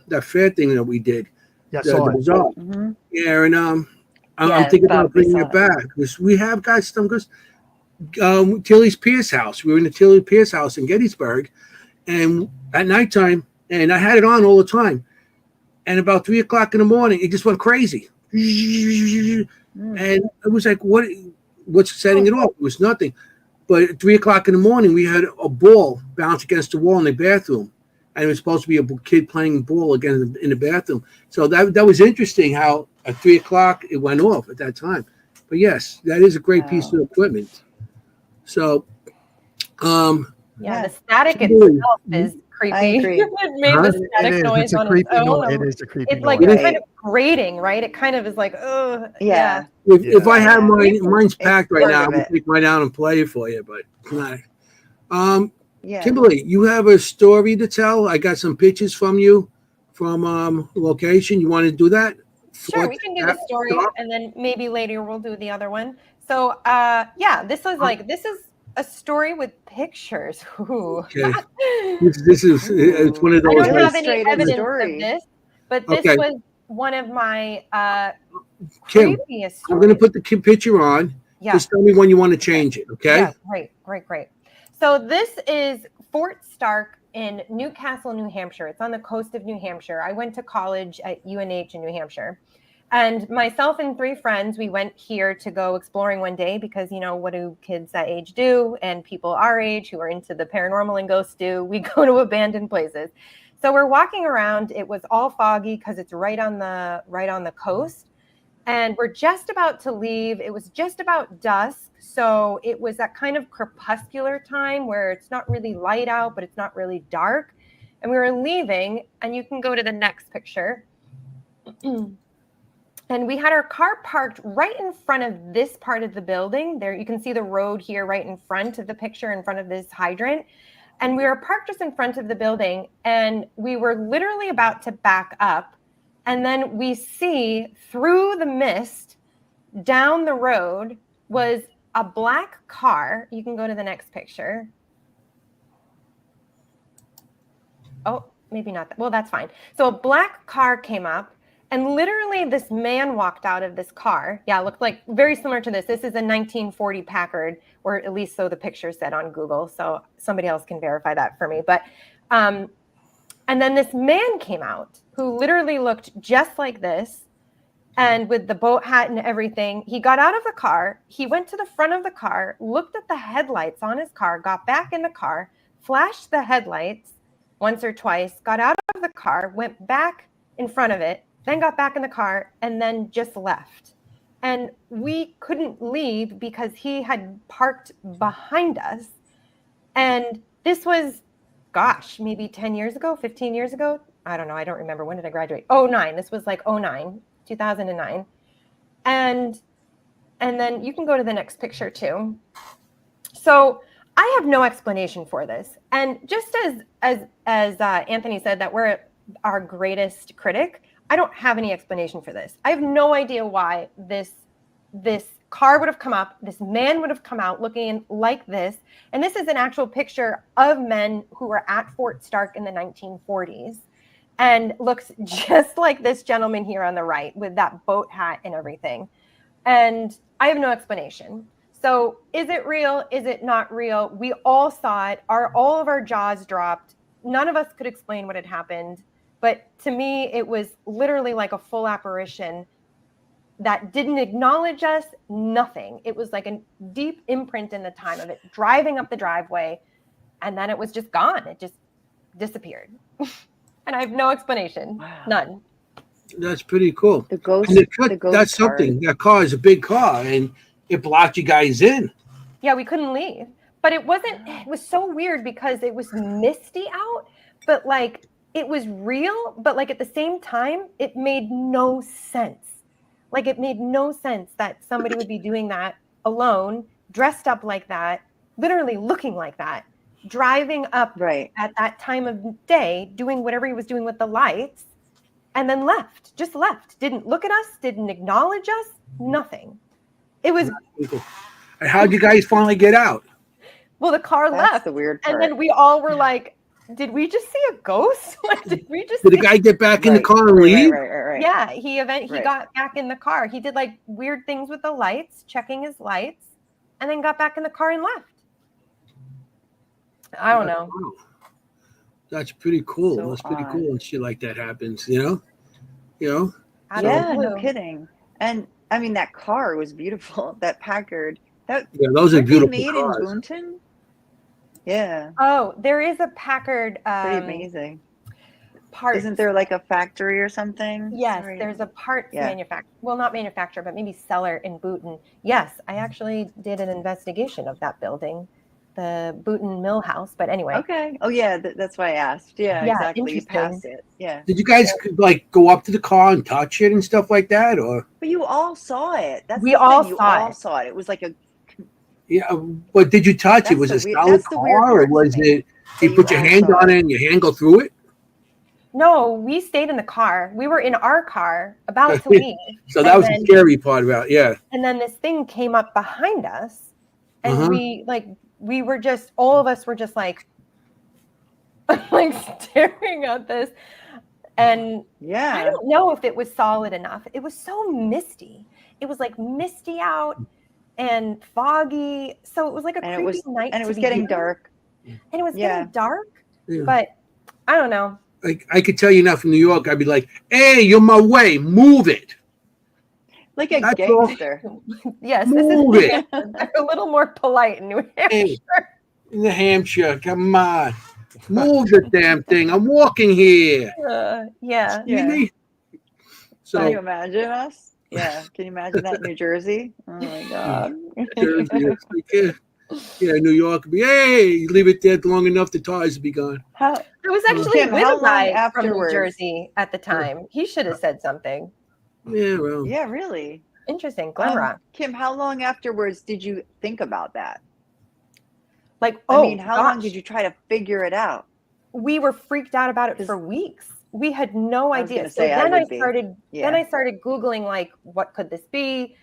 that fair thing that we did. Yeah, I The saw it. bazaar. Mm-hmm. Yeah, and I'm Yeah, thinking Bob, about bringing we it saw it. back because we have got some. Because Tilly's Pierce house. We were in the Tilly Pierce house in Gettysburg, and at nighttime, and I had it on all the time. And about 3 o'clock in the morning, it just went crazy. Mm. And it was like, what's setting it off? It was nothing. But at 3 o'clock in the morning, we had a ball bounce against the wall in the bathroom. And it was supposed to be a kid playing ball again in the bathroom. So that was interesting how at 3 o'clock it went off at that time. But yes, that is a great piece of equipment. So, yeah, the static Kimberly, itself is creepy. I agree. It made the static noise It's a on creepy its own. noise. It is a creepy It's like noise. Right. kind of grating, right? It kind of is like, oh, Yeah. if I have Yeah. mine's packed right part now, of I'm it. take mine down and play it for you. But not. Yeah. Kimberly, you have a story to tell. I got some pictures from you from location. You want to do that? Sure, we can do the story, and then maybe later we'll do the other one. So, yeah, this is a story with pictures. Ooh. Okay. This is it's one of I those. don't have any Illustrated evidence story. of this, but this Okay. was one of my Kim, previous stories. I'm going to put the picture on. Yeah. Just tell me when you want to change it. Okay. Yeah, great. So this is Fort Stark in Newcastle, New Hampshire. It's on the coast of New Hampshire. I went to college at UNH in New Hampshire. And myself and 3 friends, we went here to go exploring one day because, what do kids that age do? And people our age who are into the paranormal and ghosts do? We go to abandoned places. So we're walking around. It was all foggy because it's right on the coast. And we're just about to leave. It was just about dusk. So it was that kind of crepuscular time where it's not really light out, but it's not really dark. And we were leaving, and you can go to the next picture. And we had our car parked right in front of this part of the building. There, you can see the road here right in front of the picture, in front of this hydrant. And we were parked just in front of the building, and we were literally about to back up. And then we see through the mist down the road was a black car. You can go to the next picture. Oh, maybe not. Well, that's fine. So a black car came up, and literally this man walked out of this car. Yeah, it looked like very similar to this. This is a 1940 Packard, or at least so the picture said on Google. So somebody else can verify that for me. But, and then this man came out who literally looked just like this, and with the boat hat and everything. He got out of the car. He went to the front of the car, looked at the headlights on his car, got back in the car, flashed the headlights once or twice, got out of the car, went back in front of it, then got back in the car, and then just left. And we couldn't leave because he had parked behind us. And this was, gosh, maybe 10 years ago, 15 years ago. I don't know. I don't remember. When did I graduate? 09. This was like 2009. And then you can go to the next picture too. So I have no explanation for this. And just as Anthony said that we're our greatest critic, I don't have any explanation for this. I have no idea why this car would have come up, this man would have come out looking like this. And this is an actual picture of men who were at Fort Stark in the 1940s and looks just like this gentleman here on the right with that boat hat and everything. And I have no explanation. So is it real? Is it not real? We all saw it. All of our jaws dropped. None of us could explain what had happened. But to me, it was literally like a full apparition that didn't acknowledge us, nothing. It was like a deep imprint in the time of it, driving up the driveway, and then it was just gone. It just disappeared. And I have no explanation. Wow. None. That's pretty cool. The ghost. That's car. something. That car is a big car, and it blocked you guys in. Yeah, we couldn't leave. But it was so weird because it was misty out, but like it was real, but like at the same time, it made no sense. Like it made no sense that somebody would be doing that alone, dressed up like that, literally looking like that, driving up right at that time of day, doing whatever he was doing with the lights. and then left, just left. Didn't look at us, didn't acknowledge us, nothing. It was. And how'd you guys finally get out? Well, the car That's left. the weird part. And then we all were like, did we just see a ghost? Like, did the guy get back in the car and leave? Right. Yeah, he got back in the car. He did like weird things with the lights, checking his lights, and then got back in the car and left. I don't know. Wow. That's pretty cool. So That's pretty odd. cool when shit like that happens, you know? Yeah, no kidding. And I mean, that car was beautiful. That Packard. Those are beautiful made cars. in Boonton. Yeah. Oh, there is a Packard. Pretty amazing. Part. Isn't there like a factory or something? Yes, there's a parts manufacturer. Well, not manufacturer, but maybe seller in Boonton. Yes, I actually did an investigation of that building, the Boonton Mill House. But anyway. Okay. Oh yeah, that's why I asked. Yeah, exactly. You passed it. Yeah. Did you guys like go up to the car and touch it and stuff like that, or? But you all saw it. We all saw it. It was like a. Yeah, but did you touch it? Was it a solid car, or was it? You put your hand on it and your hand go through it? No, we stayed in the car. We were in our car about to leave. So that was the scary part about it, And then this thing came up behind us, and we were just, all of us were just like staring at this. And I don't know if it was solid enough. It was so misty. It was like misty out and foggy. So it was like a creepy night. And it was getting dark. And it was getting dark. Yeah. But I don't know. Like I could tell you now from New York, I'd be like, "Hey, you're my way, move it." Like a gangster. Yes, move it. They're a little more polite in New Hampshire. Hey, New Hampshire, come on, move the damn thing. I'm walking here. Yeah. So, can you imagine us? Yeah. Can you imagine that in New Jersey? Oh my God. New York would be, hey, you leave it there long enough, the tires will be gone. I was actually with a guy from New Jersey at the time. He should have said something. Yeah, well. Yeah, really. Interesting. Glen Rock. Kim, how long afterwards did you think about that? Like, how long did you try to figure it out? We were freaked out about it for weeks. We had no idea. So then I started Googling, like, what could this be?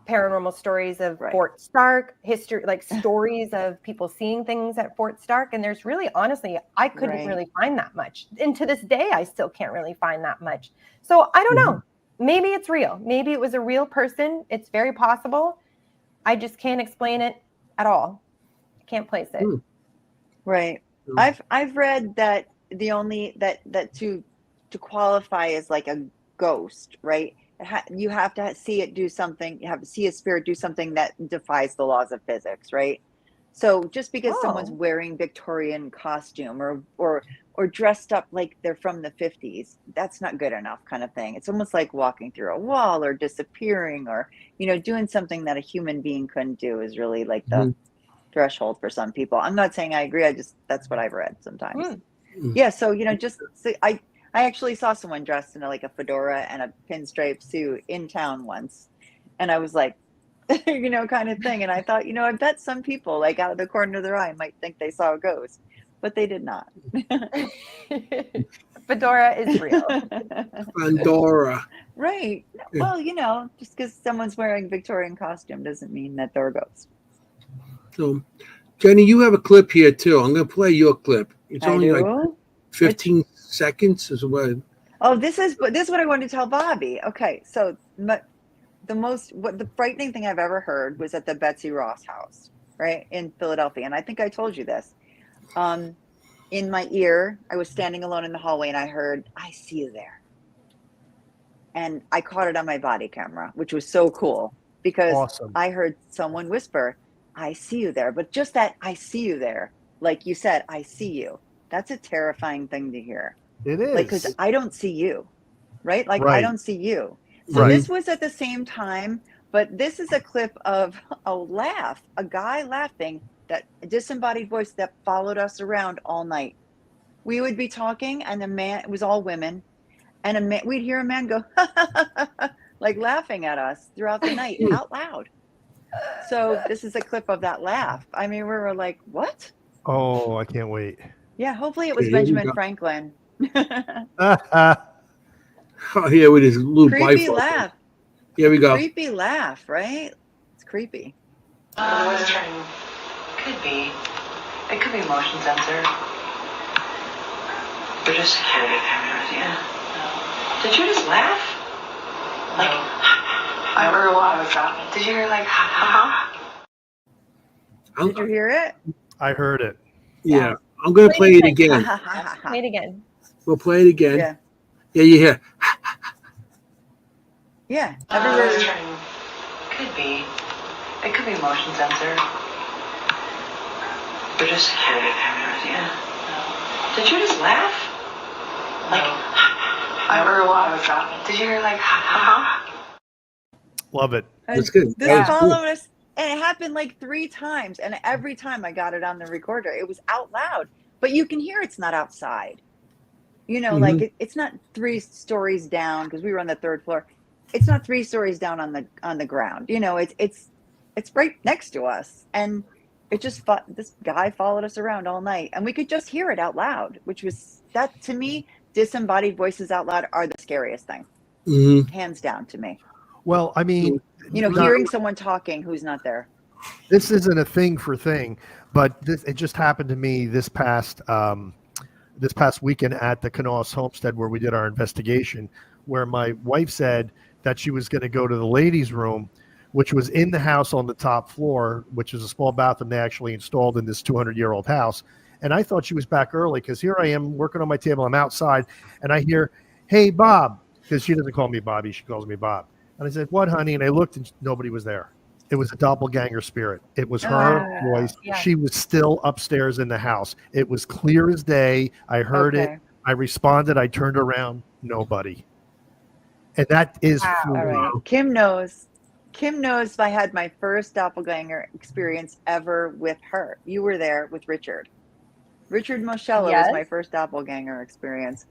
Paranormal stories of Fort Stark, history, like stories of people seeing things at Fort Stark. And there's really, honestly, I couldn't really find that much. And to this day, I still can't really find that much. So I don't know. Maybe it's real. Maybe it was a real person. It's very possible. I just can't explain it at all. I can't place it. Right. I've read that the only that to qualify as like a ghost, right? You have to see it do something. You have to see a spirit do something that defies the laws of physics, right? So just because someone's wearing Victorian costume or dressed up like they're from the 50s, that's not good enough, kind of thing. It's almost like walking through a wall or disappearing or, doing something that a human being couldn't do is really like the threshold for some people. I'm not saying I agree. That's what I've read sometimes. Yeah. So, I actually saw someone dressed in like a fedora and a pinstripe suit in town once. And I was like, kind of thing. And I thought, I bet some people like out of the corner of their eye might think they saw a ghost, but they did not. Fedora is real. Fedora. Right. Well, just because someone's wearing Victorian costume doesn't mean that they're a ghost. So, Jenny, you have a clip here too. I'm going to play your clip. It's only like 15 seconds as well. Oh, this is what I wanted to tell Bobby. Okay, so the frightening thing I've ever heard was at the Betsy Ross house, right in Philadelphia, and I think I told you this. In my ear, I was standing alone in the hallway, and I heard, "I see you there," and I caught it on my body camera, which was so cool because I heard someone whisper, "I see you there," but just that "I see you there," like you said, "I see you." That's a terrifying thing to hear. It is. Like, because I don't see you, right? Like, I don't see you. So this was at the same time, but this is a clip of a guy laughing, that disembodied voice that followed us around all night. We would be talking, and the man, it was all women, and we'd hear a man go, like laughing at us throughout the night out loud. So this is a clip of that laugh. I mean, we were like, what? Oh, I can't wait. Yeah, hopefully it was Benjamin Franklin. Oh, yeah, with his little Creepy bifocal. laugh. Here we go. Creepy laugh, right? It's creepy. Could be. It could be motion sensor. They're just security cameras, yeah. Did you just laugh? Like, I heard a lot. Did you hear like, ha ha ha? Did you hear it? I heard it. Yeah. I'm going to play it again. Play it again. We'll play it again. Yeah. Yeah, you hear. Yeah. Everywhere. Could be. It could be motion sensor. They're just security cameras, yeah. Did you just laugh? Like, I heard a lot. Did you hear like, ha ha ha? Love it. That's good. This That was followed us, and it happened like 3 times. And every time I got it on the recorder, it was out loud. But you can hear it's not outside. You know, like it's not 3 stories down because we were on the 3rd floor. It's not 3 stories down on the ground. You know, it's right next to us, and it just this guy followed us around all night, and we could just hear it out loud, which was that to me. Disembodied voices out loud are the scariest thing, hands down to me. Well, I mean, you know, hearing someone talking who's not there. This isn't a thing for thing, but it just happened to me this past weekend at the Canals Homestead where we did our investigation, where my wife said that she was going to go to the ladies' room, which was in the house on the top floor, which is a small bathroom they actually installed in this 200-year-old house. And I thought she was back early because here I am working on my table. I'm outside, and I hear, "Hey, Bob," because she doesn't call me Bobby. She calls me Bob. And I said, "What, honey?" And I looked, and nobody was there. It was a doppelganger spirit. It was her voice. Yeah. She was still upstairs in the house. It was clear as day. I heard it. I responded. I turned around. Nobody. And that is all right. Kim knows. Kim knows I had my first doppelganger experience ever with her. You were there with Richard. Richard Moschella was my first doppelganger experience.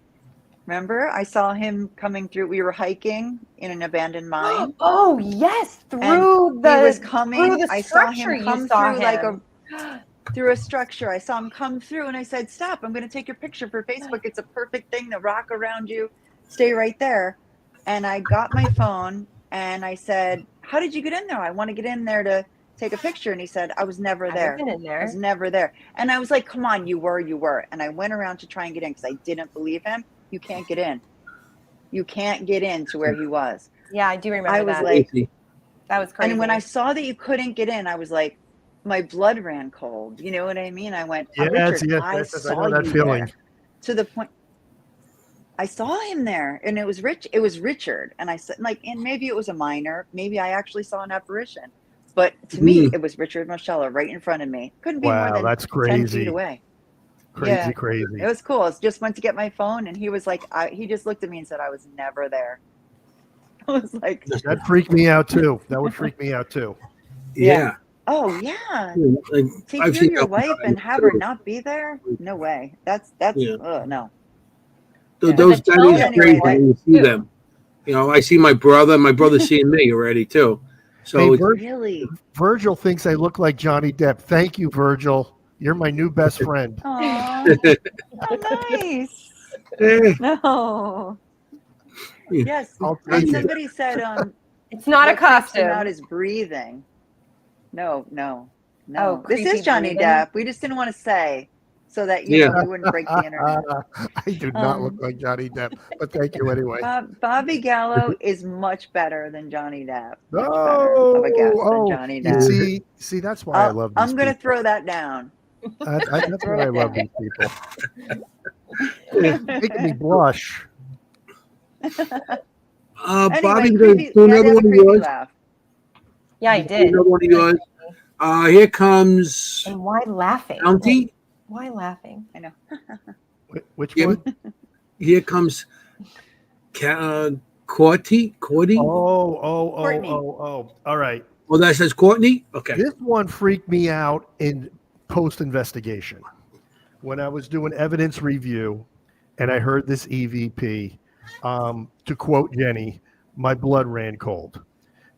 Remember? I saw him coming through. We were hiking in an abandoned mine. Oh, yes. He was coming. I saw him come through like through a structure. I saw him come through, and I said, "Stop. I'm going to take your picture for Facebook. It's a perfect thing. The rock around you. Stay right there." And I got my phone, and I said, "How did you get in there? I want to get in there to take a picture." And he said, "I was never there. I was never there." And I was like, "Come on, you were." And I went around to try and get in because I didn't believe him. You can't get in. You can't get in to where he was. Yeah, I do remember that. I was like, that was crazy. And when I saw that you couldn't get in, I was like, my blood ran cold. You know what I mean? I went, Richard, I saw that feeling. To the point, I saw him there, and it was Richard. And I said, like, and maybe it was a minor. Maybe I actually saw an apparition. But to me, it was Richard Moschella right in front of me. Couldn't be more than 10 feet away. Crazy. It was cool. I just went to get my phone, and he was like, he just looked at me and said, "I was never there." I was like, that freaked me out too. That would freak me out too. Yeah. Oh yeah. Take your wife and have her not be there? No way. That's no. Those guys are crazy when you see them. You know, I see my brother. My brother's seeing me already too. So hey, really, Virgil thinks I look like Johnny Depp. Thank you, Virgil. You're my new best friend. Oh, nice. No. Yes. And somebody said, it's not a costume. Not his breathing. No. Oh, this is Johnny Depp. We just didn't want to say so that you know, we wouldn't break the internet. I do not look like Johnny Depp, but thank you anyway. Bobby Gallo is much better than Johnny Depp. Much better of a guest than Johnny Depp. See, that's why I love these I'm going to throw that down. That's why I love these people. It's making me blush. Bobby's going to do another one of yours. Yeah, I did. Another one of yours. Here comes. And why laughing? County. Why laughing? I know. Which one? Here comes Courtney. Oh. All right. Well, that says Courtney? Okay. This one freaked me out in post-investigation. When I was doing evidence review and I heard this EVP, to quote Jenny, my blood ran cold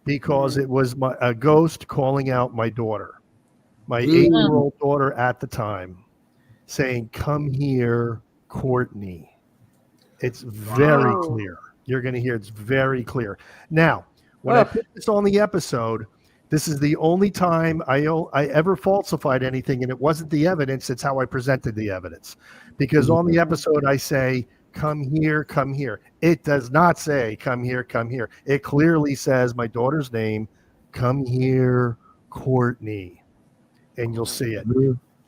because it was a ghost calling out my daughter, my 8-year-old daughter at the time, saying, "Come here, Courtney." It's very clear. You're going to hear it's very clear. Now, when I put this on the episode, this is the only time I ever falsified anything, and it wasn't the evidence. It's how I presented the evidence. Because on the episode, I say, come here, come here. It does not say, come here, come here. It clearly says my daughter's name, come here, Courtney. And you'll see it.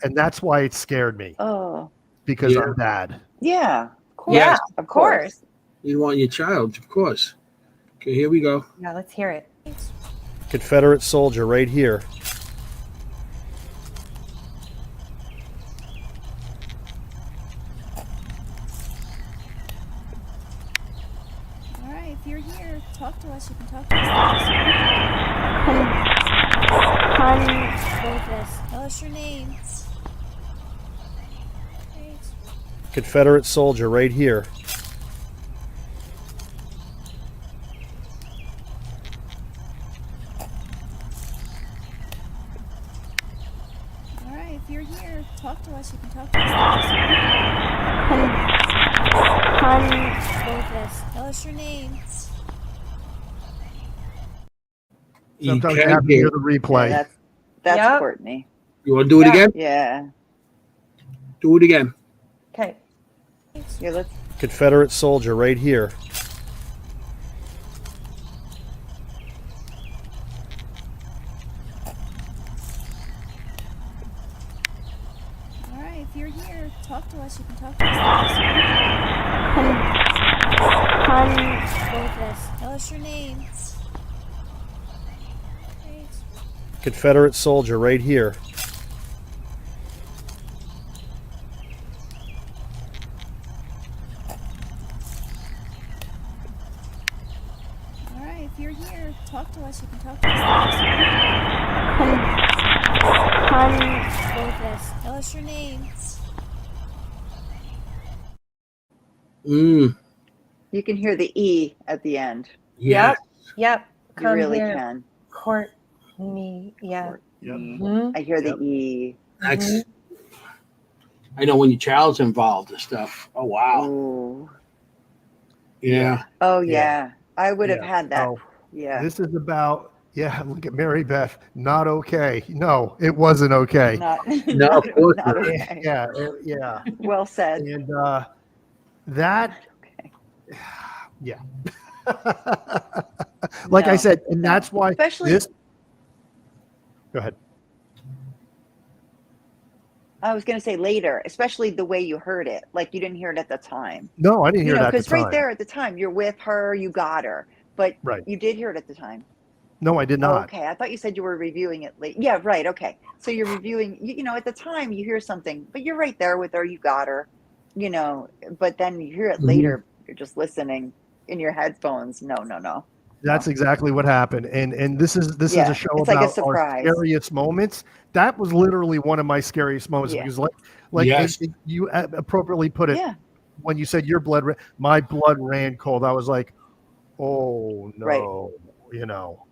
And that's why it scared me. Oh. Because I'm bad. Yeah. Of course. Yeah, of course. You want your child, of course. Okay, here we go. Yeah, let's hear it. Confederate soldier right here. All right, if you're here, talk to us. You can talk to us. Go with us. Tell us your name. Great. Confederate soldier right here. All right, if you're here, talk to us. You can talk to us. Go with us. Tell us your name. Sometimes you have to hear the replay. Yeah, that's Yep. Courtney. You want to do it again? Yeah. Do it again. Okay. Yeah, let's. Confederate soldier right here. All right, if you're here, talk to us. You can talk to us. Go with us. Tell us your name. Great. Confederate soldier right here. All right, if you're here, talk to us. You can talk to us. Go with us. Tell us your name. You can hear the E at the end. Yeah. Yep. You Come really here, can. Courtney. Yeah. Courtney. I hear the E. That's. I know when your child's involved and stuff. Oh wow. Ooh. Yeah. Oh yeah. I would have Yeah. had that. Oh, Yeah. This is about, look at Mary Beth. Not okay. No, it wasn't okay. Not, No, of course not not. okay. Yeah. Well said. And that, Okay. yeah. Like I No, said, and that's why Especially, this. Go ahead. I was going to say later, especially the way you heard it. Like you didn't hear it at the time. No, I didn't hear that at the because time. right there at the time, you're with her, you got her. But Right. you did hear it at the time. No, I did Oh, not. okay. I thought you said you were reviewing it late. Yeah, right. Okay. So you're reviewing, at the time you hear something, but you're right there with her, you got her, but then you hear it later. You're just listening in your headphones. No. That's exactly what happened. And this is a show it's like a about our surprise. scariest moments. That was literally one of my scariest moments Yeah. because Yes. you appropriately put it Yeah. when you said your my blood ran cold. I was like, oh no. Right.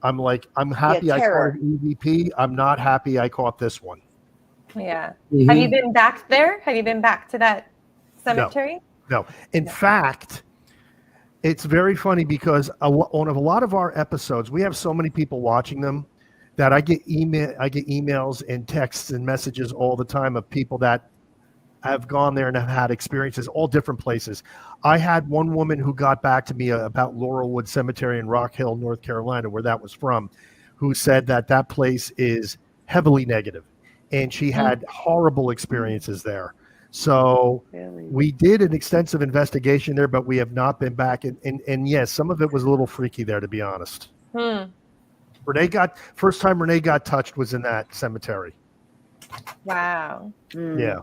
I'm like, I'm happy I terror. caught an EVP. I'm not happy I caught this one. Yeah. Mhm. Have you been back there? Have you been back to that cemetery? No. In fact, it's very funny because on a lot of our episodes, we have so many people watching them that I get emails and texts and messages all the time of people that have gone there and have had experiences, all different places. I had one woman who got back to me about Laurelwood Cemetery in Rock Hill, North Carolina, where that was from, who said that place is heavily negative, and she had horrible experiences there. So Really? we did an extensive investigation there, but we have not been back. And yes, some of it was a little freaky there, to be honest. First time Renee got touched was in that cemetery. Wow. Yeah.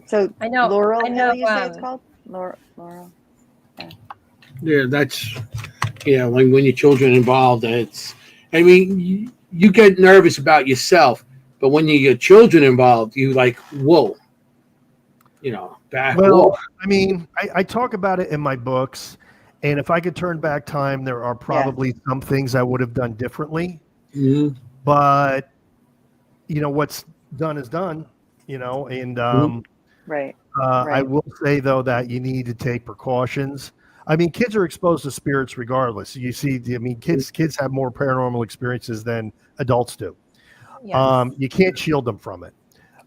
So I know. Laurel, I know. you say it's called? Laurel. Yeah, that's when your children involved, you get nervous about yourself, but when you get children involved, you like, whoa, back. Well, whoa. I mean, I talk about it in my books, and if I could turn back time, there are probably some things I would have done differently. Mhm. But what's done is done. And Right. I will say though that you need to take precautions. I mean, kids are exposed to spirits regardless. You see, I mean, kids have more paranormal experiences than adults do. Yes. You can't shield them from it,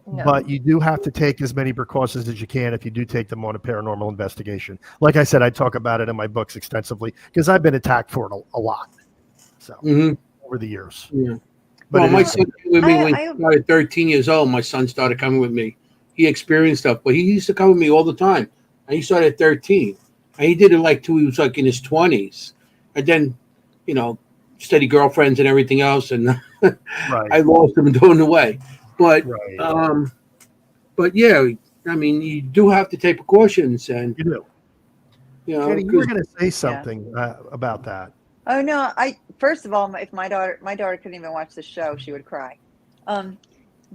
No. but you do have to take as many precautions as you can if you do take them on a paranormal investigation. Like I said, I talk about it in my books extensively because I've been attacked for it a lot. So over the years. Yeah. But well, my son came with me when he started 13 years old. My son started coming with me. He experienced stuff, but he used to come with me all the time. And he started at 13. And he did it like till he was like in his 20s. And then, you know, steady girlfriends and everything else. And I lost him along the way. But, but yeah, I mean, you do have to take precautions. And you do. You know, Jenny, you were going to say something about that. Oh no! First of all, if my daughter couldn't even watch the show, she would cry.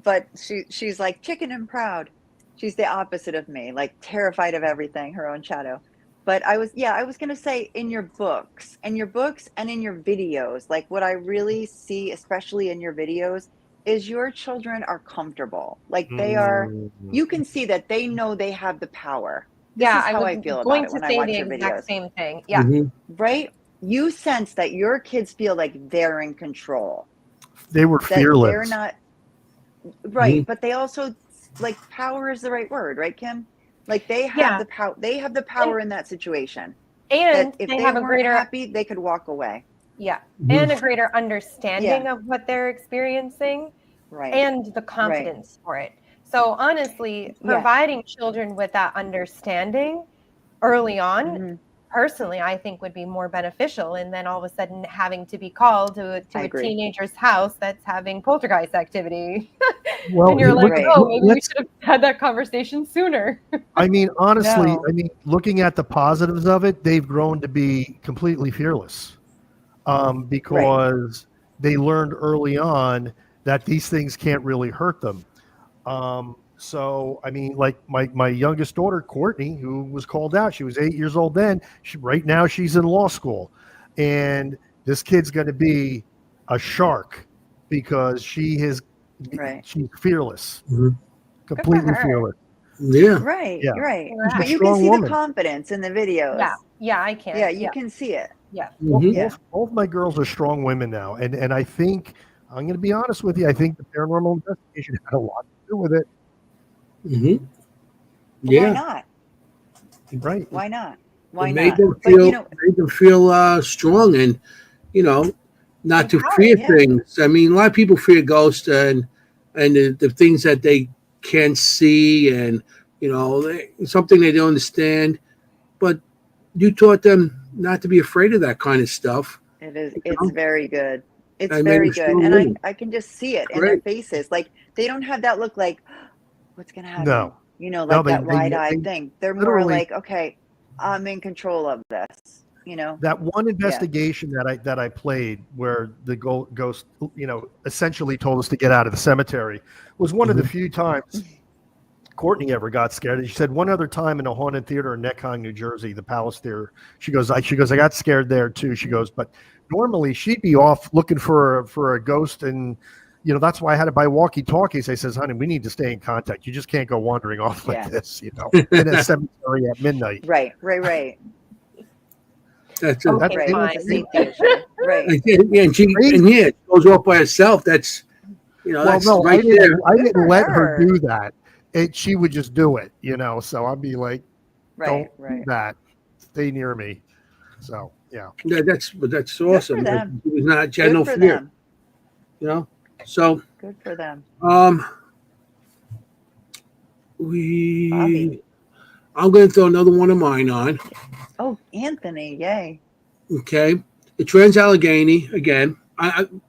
But she's like chicken and proud. She's the opposite of me, like terrified of everything, her own shadow. But I was going to say in your books and in your videos, like what I really see, especially in your videos, is your children are comfortable. Like they are, you can see that they know they have the power. This is how I feel about it when I watch your videos. Going to say the exact same thing. Yeah. Right? You sense that your kids feel like they're in control. They were fearless. They're not right, but they also like power is the right word, right, Kim? Like they have the power. They have the power in that situation. And if they have a greater happy, they could walk away. Yeah, and a greater understanding of what they're experiencing, and the confidence for it. So honestly, providing children with that understanding early on, personally, I think would be more beneficial. And then all of a sudden having to be called to a teenager's house that's having poltergeist activity. Well, and you're like, oh, maybe we should have had that conversation sooner. I mean, honestly, looking at the positives of it, they've grown to be completely fearless because they learned early on that these things can't really hurt them. So, I mean, like my youngest daughter, Courtney, who was called out, she was 8 years old then. Right now she's in law school. And this kid's going to be a shark because she's fearless, completely fearless. Yeah. Right. But you can see the confidence in the videos. Yeah, I can. Yeah, you can see it. Yeah. Both my girls are strong women now. And I think, I'm going to be honest with you, I think the paranormal investigation had a lot to do with it. Yeah. Why not? Right. Why not? Made them feel strong and, you know, not to fear things. I mean, a lot of people fear ghosts and the things that they can't see and, you know, something they don't understand. But you taught them not to be afraid of that kind of stuff. It is. It's very good. It's very good. And I can just see it in their faces. Like they don't have that look like, what's going to happen? No. You know, like that wide-eyed thing. They're more like, okay, I'm in control of this. You know, that one investigation that I played where the ghost, you know, essentially told us to get out of the cemetery was one of the few times Courtney ever got scared. And she said one other time in a haunted theater in Neckhong, New Jersey, the Palace Theater. She goes, I got scared there too. She goes, but normally she'd be off looking for a ghost, and you know, that's why I had to buy walkie-talkies. I says, honey, we need to stay in contact. You just can't go wandering off like this, you know, in a cemetery at midnight. Right. That's right. And she goes off by herself. That's, you know, that's right there. I didn't let her do that. She would just do it, you know. So I'd be like, don't do that. Stay near me. So that's awesome. It was not general fear. Them. You know. So good for them. I'm going to throw another one of mine on. Oh, Anthony! Yay. Okay, the Trans-Allegheny again.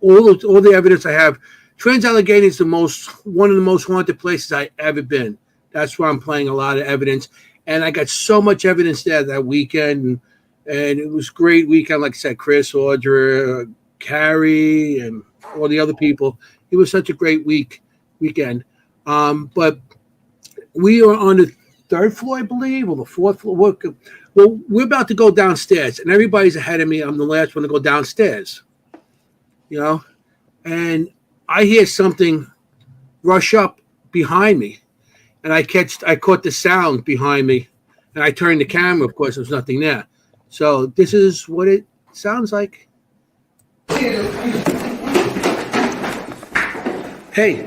All the evidence I have. Trans-Allegheny is one of the most haunted places I ever been. That's where I'm playing a lot of evidence, and I got so much evidence there that weekend, and it was a great weekend. Like I said, Chris, Audra, Carrie, and all the other people. It was such a great weekend. But we are on the third floor, I believe, or the fourth floor. Well, we're about to go downstairs, and everybody's ahead of me. I'm the last one to go downstairs. You know, and I hear something rush up behind me, and I caught the sound behind me, and I turned the camera. Of course, there was nothing there. So this is what it sounds like. Hey.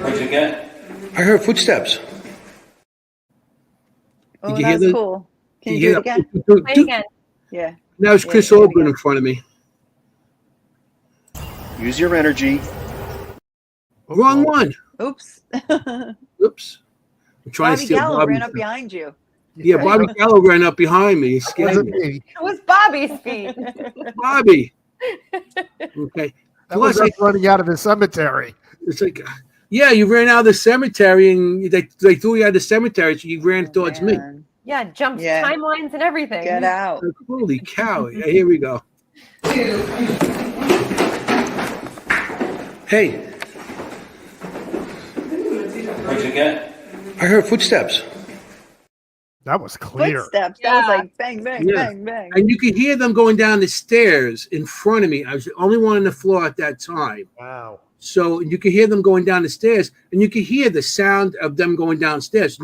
What'd you get? I heard footsteps. Oh, you hear that's the- cool. Can Did you do it hear again? that? Play it again. Yeah. Now it's Chris Yeah, do it Ogren again. in front of me. Use your energy. Wrong one. Oops. Oops. I'm trying to Bobby steal Gallo Bobby's ran up behind you. Yeah, Bobby Gallo ran up behind me. He scared Wasn't me. me. It was Bobby's feet. Bobby. Okay. That was Plus, us running out of the cemetery. it's like, yeah, you ran out of the cemetery and they threw you out of the cemetery, so you ran towards me. Man. Yeah, jumps Yeah. timelines and everything. Get out. Like, holy cow. Yeah, here we go. Hey, What'd you get? I heard footsteps. That was clear. Footsteps. That was like bang, bang, Yeah. bang, bang. And you could hear them going down the stairs in front of me. I was the only one on the floor at that time. Wow. So you could hear them going down the stairs, and you could hear the sound of them going downstairs.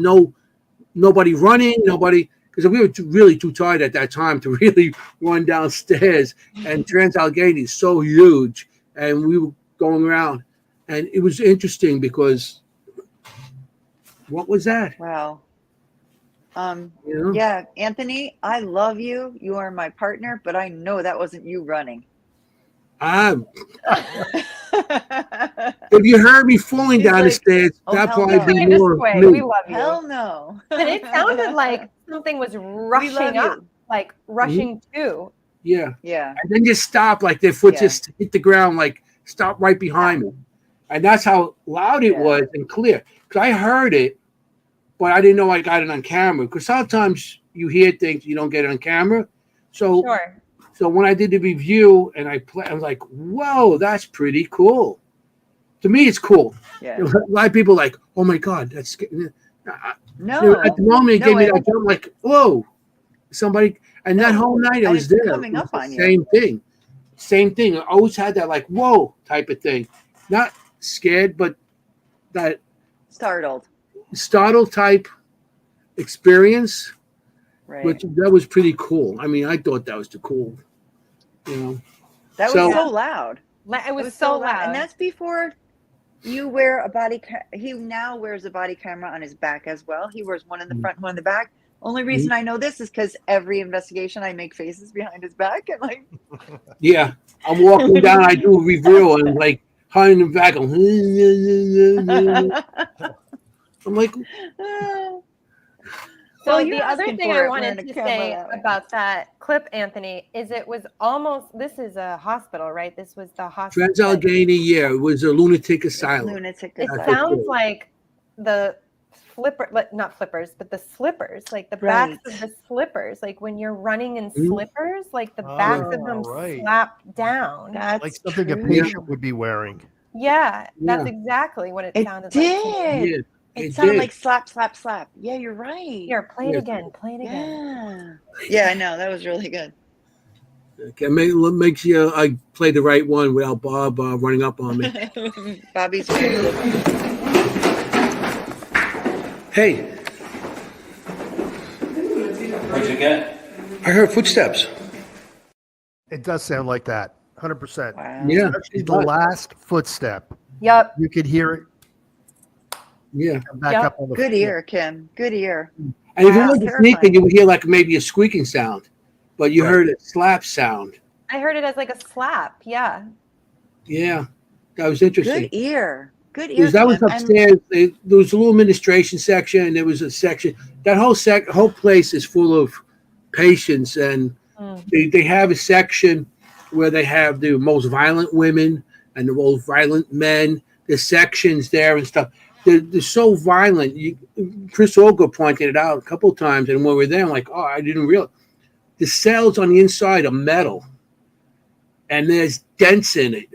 Nobody running, nobody, because we were really too tired at that time to really run downstairs. And Trans-Allegheny is so huge, and we were going around, and it was interesting because what was that? Wow. You know? Yeah, Anthony, I love you. You are my partner, but I know that wasn't you running. If you heard me falling He's down the like, stairs, oh, that hell probably no. be Put it this more of way, me. we love you. Hell no. And it sounded like something was rushing up, you. like rushing to. Yeah. Yeah. And then just stop, like their foot Yeah. just hit the ground, like stop right behind me. And that's how loud it Yeah. was and clear. Because I heard it, but I didn't know I got it on camera. Because sometimes you hear things, you don't get it on camera. So, Sure. so when I did the review and I was like, whoa, that's pretty cool. To me, it's cool. Yeah. A lot of people are like, oh my God, that's scary. No. At the moment, it No, gave me it- that jump, like, whoa, somebody. And that No, whole night I and was it's there. coming it up was the on you. Same thing. Same thing. I always had that, like, whoa type of thing. Not scared, but that Startled. startled type experience, Right. which that was pretty cool. I mean, I thought that was too cool. You know, That so- was so loud. It was so loud. And that's before you wear a body he now wears a body camera on his back as well. He wears one in the front, one in the back. Only reason I know this is because every investigation I make faces behind his back and like yeah, I'm walking down, I do a review and like hiding in the back. I'm like, So Well, you're the other asking thing for I it, wanted wearing a to camera say that way. about that clip, Anthony, is it was almost, this is a hospital, right? This was the hospital. Trans-Allegheny, yeah, it was a lunatic asylum. lunatic It asylum. sounds like the not flippers, but the slippers, like the backs of the slippers, like when you're running in slippers, like the backs of them right. slap down. That's Like something a true. patient would be wearing. Yeah, that's Yeah. exactly what it It sounded like. to me. did. Yeah, It it sounded did. like slap, slap, slap. Yeah, you're right. Here, play it Yeah. again. Play it again. Yeah. Yeah, I know. That was really good. Okay, makes you I played the right one without Bob running up on me. Bobby's very good. Hey, What'd you get? I heard footsteps. It does sound like that. 100%. Wow. Yeah, Especially it the does. last footstep. Yep. You could hear it Yeah. come back Yep. up on the Good floor. ear, Kim. Good ear. And if you Wow, wasn't terrifying. sneaking, you would hear like maybe a squeaking sound, but you Right. heard a slap sound. I heard it as like a slap. Yeah. Yeah, that was interesting. Good ear. Good ear. Because that was Kim. And- upstairs. There was a little administration section, and there was a section. That whole place is full of patients, and they have a section where they have the most violent women and the most violent men. There's sections there and stuff. They're so violent. Chris Olga pointed it out a couple of times, and when we were there, I'm like, oh, I didn't realize. The cells on the inside are metal, and there's dents in it.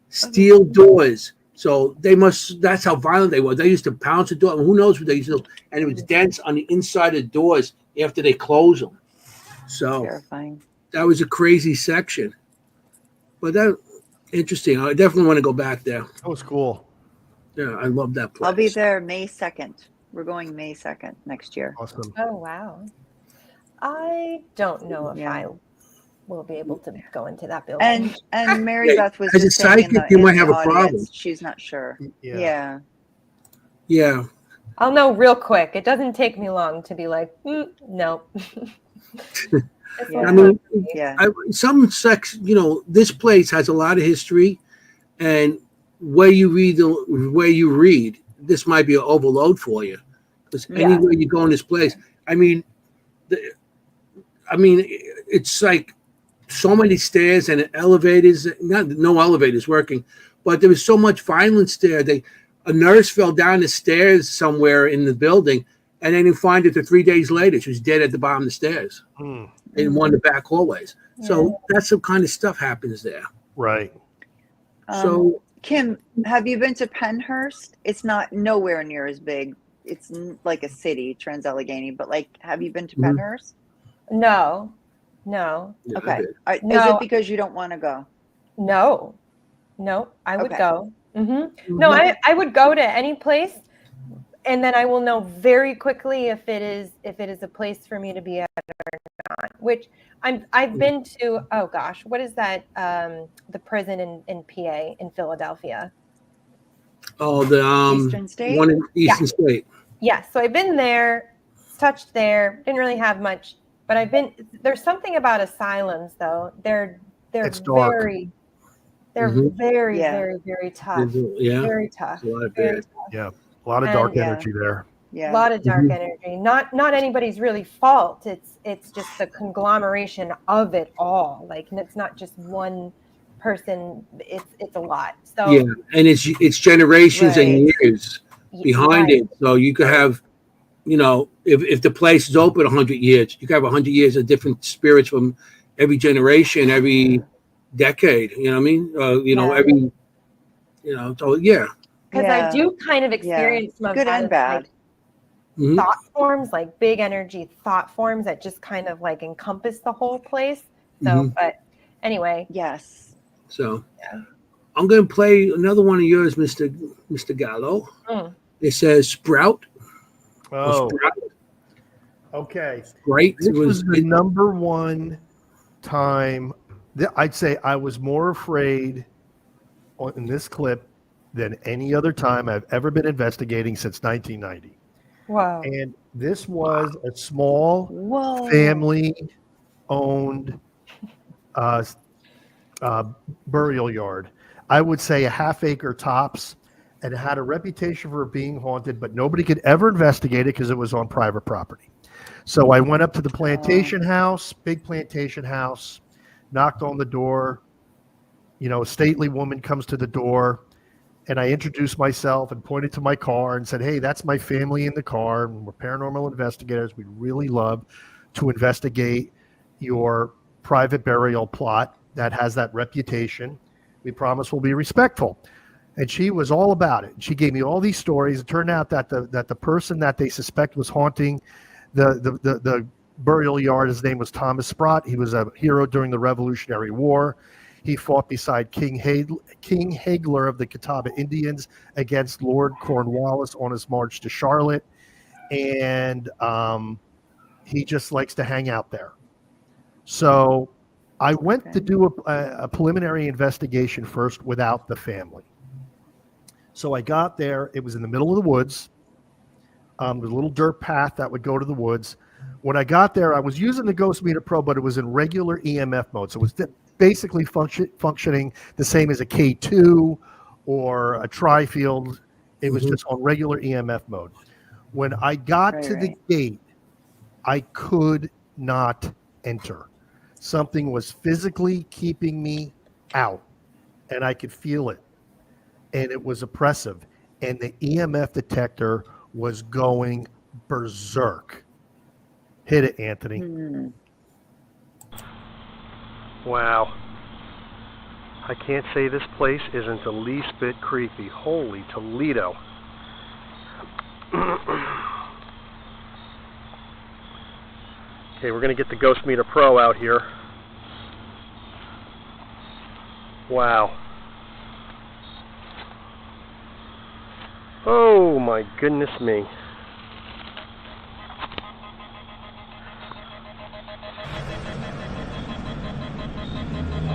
Steel doors. So that's how violent they were. They used to pounce the door. Who knows what they used to do? And it was dents on the inside of the doors after they close them. So Terrifying. that was a crazy section. But that interesting. I definitely want to go back there. That was cool. Yeah, I love that place. I'll be there May 2nd. We're going May 2nd next year. Awesome. Oh, wow. I don't know if Yeah. I will be able to go into that building. And Mary Beth was As a just saying in psychic, you might the have a audience, problem. she's not sure. Yeah. Yeah. I'll know real quick. It doesn't take me long to be like, no. I mean, Yeah. some sex, this place has a lot of history, and where you read, this might be an overload for you, because anywhere you go in this place, I mean, it's like so many stairs and elevators. No elevators working, but there was so much violence there. A nurse fell down the stairs somewhere in the building, and they didn't find her 3 days later. She was dead at the bottom of the stairs in one of the back hallways. So that's some kind of stuff happens there. Right. So, Kim, have you been to Penhurst? It's not nowhere near as big. It's like a city, Trans-Allegheny, but like, have you been to Penhurst? No. yeah, Okay. I did. Is it because you don't want to go? No, I would Okay. go. No, I would go to any place, and then I will know very quickly if it is a place for me to be at or not. Which I've been to. Oh gosh, what is that? The prison in PA in Philadelphia. Oh, the Eastern State? one in Eastern State. Yes, so I've been there, touched there. Didn't really have much, but I've been. There's something about asylums though. They're It's dark. very very tough. Yeah. Very tough. A lot of Very bad. tough. Yeah. A lot of dark energy there. Yeah. A lot of dark energy. Not anybody's really fault. It's just the conglomeration of it all. Like it's not just one person. It's a lot. So Yeah, and it's generations and years behind it. So you could have, if the place is open 100 years, you could have 100 years of different spirits from every generation, every decade. You know what I mean? Every, so yeah. Because I do kind of experience some of good that and bad. Like, thought forms, like big energy thought forms that just kind of like encompass the whole place. So, but anyway. Yes. So I'm going to play another one of yours, Mr. Gallo. It says Sprout. Oh. Sprout. Okay. Right. This was the number one time I'd say I was more afraid in this clip than any other time I've ever been investigating since 1990. Wow. And this was a small family-owned burial yard. I would say a half-acre tops, and it had a reputation for being haunted, but nobody could ever investigate it because it was on private property. So I went up to the plantation house, big plantation house, knocked on the door. A stately woman comes to the door, and I introduced myself and pointed to my car and said, "Hey, that's my family in the car. And we're paranormal investigators. We'd really love to investigate your private burial plot that has that reputation. We promise we'll be respectful." And she was all about it. She gave me all these stories. It turned out that the person that they suspect was haunting the burial yard, his name was Thomas Sprott. He was a hero during the Revolutionary War. He fought beside King Hagler of the Catawba Indians against Lord Cornwallis on his march to Charlotte. And he just likes to hang out there. So I went to do a preliminary investigation first without the family. So I got there. It was in the middle of the woods. There was a little dirt path that would go to the woods. When I got there, I was using the Ghost Meter Pro, but it was in regular EMF mode. So it was basically functioning the same as a K2 or a tri-field. It was just on regular EMF mode. When I got to the gate, I could not enter. Something was physically keeping me out, and I could feel it. And it was oppressive. And the EMF detector was going berserk. Hit it, Anthony. Wow. I can't say this place isn't the least bit creepy. Holy Toledo. Okay, we're going to get the Ghost Meter Pro out here. Wow. Oh my goodness me.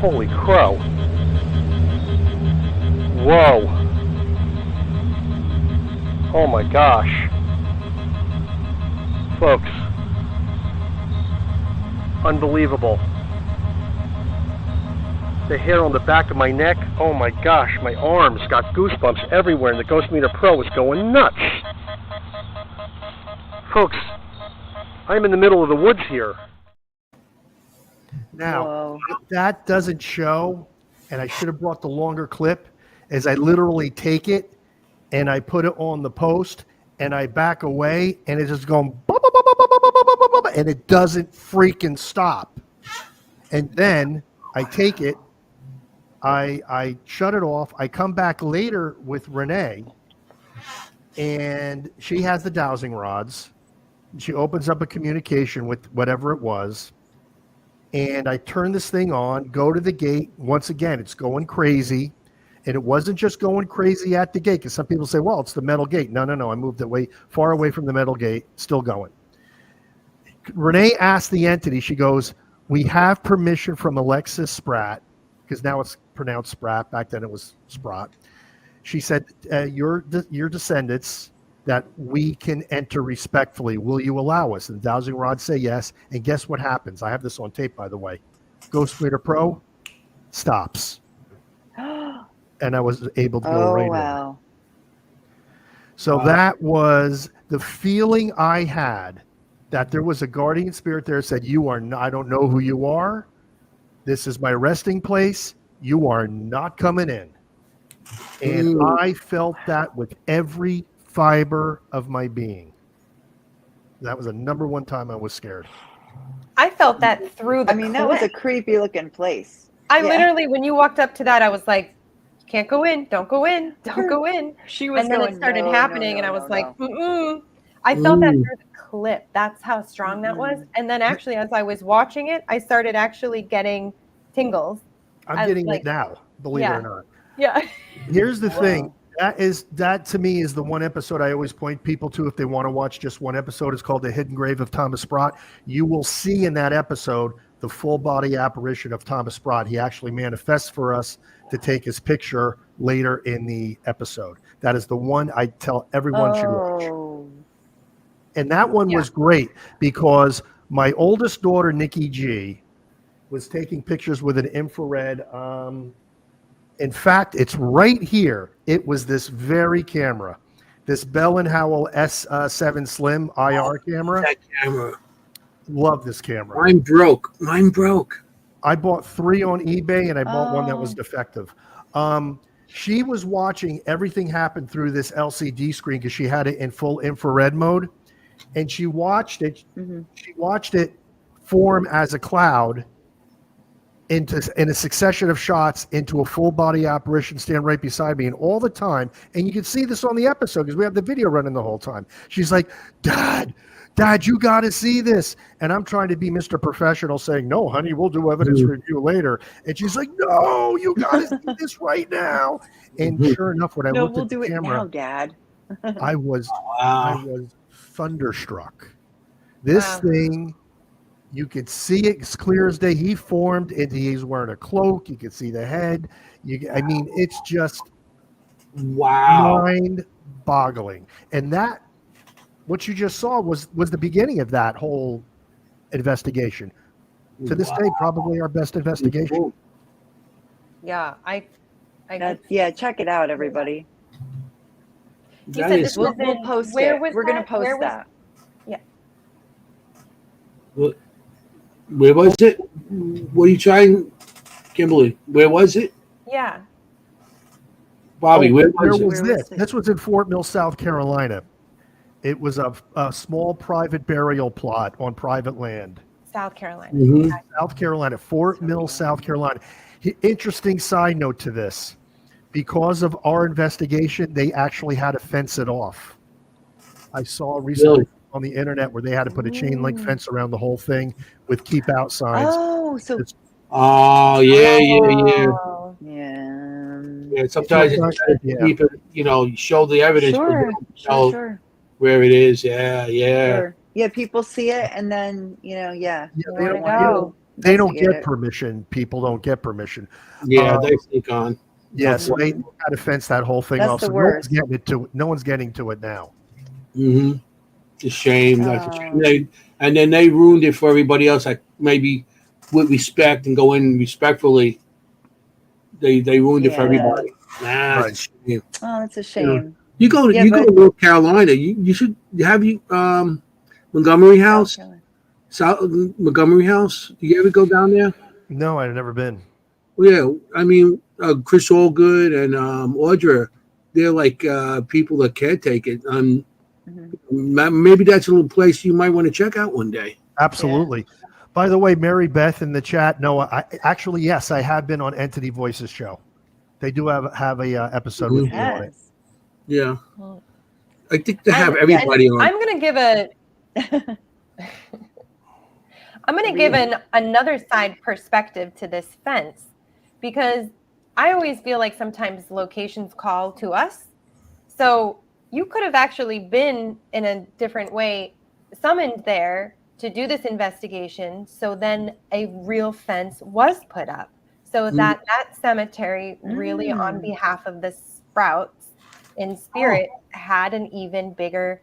Holy crow. Whoa. Oh my gosh. Folks. Unbelievable. The hair on the back of my neck, oh my gosh, my arms got goosebumps everywhere, and the Ghost Meter Pro is going nuts. Folks, I'm in the middle of the woods here. Now, Whoa. that doesn't show, and I should have brought the longer clip, as I literally take it and I put it on the post and I back away and it's just going, and it doesn't freaking stop. And then I take it, I shut it off. I come back later with Renee, and she has the dowsing rods. She opens up a communication with whatever it was, and I turn this thing on, go to the gate. Once again, it's going crazy, and it wasn't just going crazy at the gate, because some people say, well, it's the metal gate. No, I moved it way far away from the metal gate, still going. Renee asked the entity, she goes, we have permission from Alexis Spratt, because now it's pronounced Spratt. Back then it was Sprott. She said, your descendants, that we can enter respectfully. Will you allow us? And the dowsing rods say yes. And guess what happens? I have this on tape, by the way. Ghost Meter Pro stops. And I was able to go right wow. over. So that was the feeling I had, that there was a guardian spirit there that said, you are not, I don't know who you are. This is my resting place. You are not coming in. And I felt that with every fiber of my being. That was the number one time I was scared. I felt that through the that was a creepy looking place. I literally, when you walked up to that, I was like, can't go in, don't go in, don't go in. She was and then going, it started no, happening, no, and I no, was no. like, mm-mm. I felt that through the clip. That's how strong that was. And then actually, as I was watching it, I started actually getting tingles. I'm getting it now, believe it or not. Yeah. Here's the thing. That to me is the one episode I always point people to if they want to watch just one episode. It's called The Hidden Grave of Thomas Sprott. You will see in that episode the full body apparition of Thomas Sprott. He actually manifests for us to take his picture later in the episode. That is the one I tell everyone should watch. And that one was great because my oldest daughter, Nikki G, was taking pictures with an infrared. In fact, it's right here. It was this very camera, this Bell & Howell S7 Slim IR camera. That camera. Love this camera. Mine broke. I bought 3 on eBay, and I bought one that was defective. She was watching everything happen through this LCD screen because she had it in full infrared mode, and she watched it. She watched it form as a cloud in a succession of shots into a full body apparition, stand right beside me, and all the time. And you can see this on the episode because we have the video running the whole time. She's like, Dad, you got to see this. And I'm trying to be Mr. Professional saying, no, honey, we'll do evidence review later. And she's like, no, you got to see this right now. And sure enough, when I looked at the camera, now, Dad. I was thunderstruck. This thing, you could see it as clear as day. He formed, and he's wearing a cloak. You could see the head. It's just mind-boggling. And that, what you just saw was the beginning of that whole investigation. To this day, probably our best investigation. Yeah, check it out, everybody. You said this was we'll post it. We're going to post that. Yeah. Where was it? What are you trying, Kimberly? Where was it? Yeah. Bobby, where was this? This was in Fort Mill, South Carolina. It was a small private burial plot on private land. South Carolina. South Carolina, Fort Mill, South Carolina. Interesting side note to this. Because of our investigation, they actually had to fence it off. I saw recently on the internet where they had to put a chain link fence around the whole thing with keep out signs. Oh, so. Yeah. Yeah. Yeah, sometimes it's better to keep it, show the evidence, but Sure, don't sure. where it is. Yeah. Sure. Yeah, people see it and then, yeah. Yeah, They don't want to they don't investigate get it. permission. People don't get permission. Yeah, they sneak on. Yeah, so they got to fence that whole thing That's off. the So worst. no one's getting to it now. Mm-hmm. It's a shame. That's a shame. And then they ruined it for everybody else. Like maybe with respect and go in respectfully. They ruined it for everybody. Nah, Right. it's a shame. Oh, it's a shame. You go Yeah, to North Carolina. You should have Montgomery House. South Montgomery House. Do you ever go down there? No, I've never been. Well, yeah, I mean Chris Allgood and Audra, they're like people that can take it. Maybe that's a little place you might want to check out one day. Absolutely. Yeah. By the way, Mary Beth in the chat. No, yes, I have been on Entity Voices show. They do have a episode with me on it. Yeah, I think they have everybody on. I'm going to give another side perspective to this fence, because I always feel like sometimes locations call to us. So you could have actually been in a different way summoned there to do this investigation. So then a real fence was put up so that cemetery really on behalf of the Sprouts in spirit had an even bigger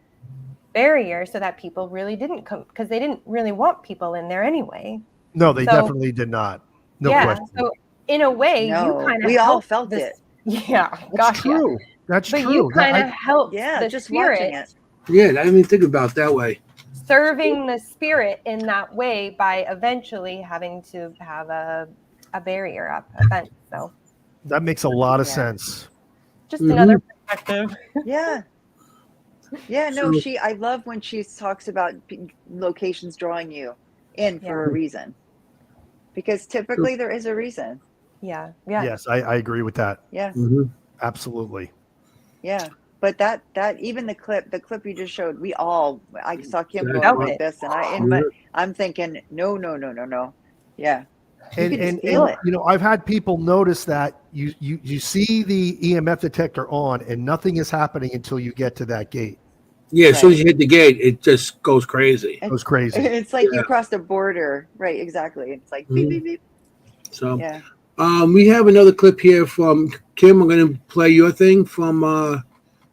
barrier so that people really didn't come, because they didn't really want people in there anyway. No, they definitely did not. No question. So in a way, you kind of all felt it. Yeah, that's true. That's but true. You kind of helped the just spirit. Watching it. Yeah, I didn't even think about it that way. Serving the spirit in that way by eventually having to have a barrier up, a fence. So that makes a lot of sense. Just another perspective. Yeah. Yeah, no, I love when she talks about locations drawing you in for a reason. Because typically there is a reason. Yeah. Yes, I agree with that. Yeah. Absolutely. Yeah. But that even the clip you just showed, I saw Kim go like this, and I'm thinking, no. Yeah. And I've had people notice that you see the EMF detector on and nothing is happening until you get to that gate. Yeah, as soon as you hit the gate, it just goes crazy. It goes crazy. It's like you crossed a border. Right, exactly. It's like beep, beep, beep. So we have another clip here from Kim. I'm going to play your thing from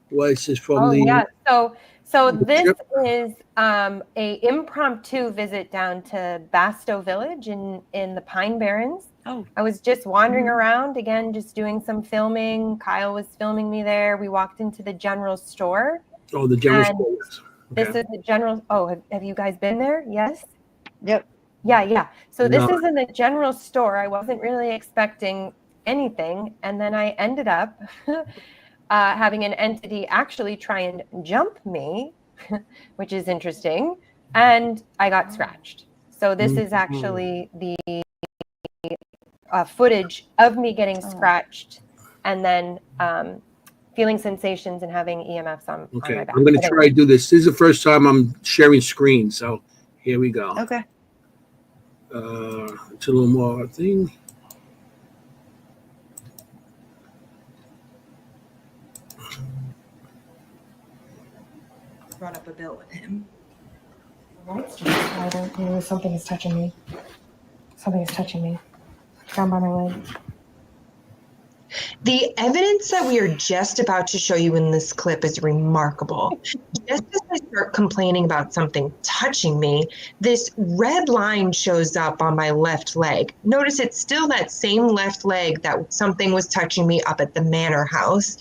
what's this from So this is a impromptu visit down to Basto Village in the Pine Barrens. I was just wandering around again, just doing some filming. Kyle was filming me there. We walked into the general store. Oh, the general store. Yes. This is the general. Oh, have you guys been there? Yes. Yep. Yeah. So this is in the general store. I wasn't really expecting anything, and then I ended up having an entity actually try and jump me, which is interesting, and I got scratched. So this is actually the footage of me getting scratched, and then feeling sensations and having EMFs on my back. I'm going to try to do this. This is the first time I'm sharing screen, so here we go. Okay. It's a little more thing. Brought up a bill with him. Something is touching me. Down by my leg. The evidence that we are just about to show you in this clip is remarkable. Just as I start complaining about something touching me, this red line shows up on my left leg. Notice it's still that same left leg that something was touching me up at the manor house.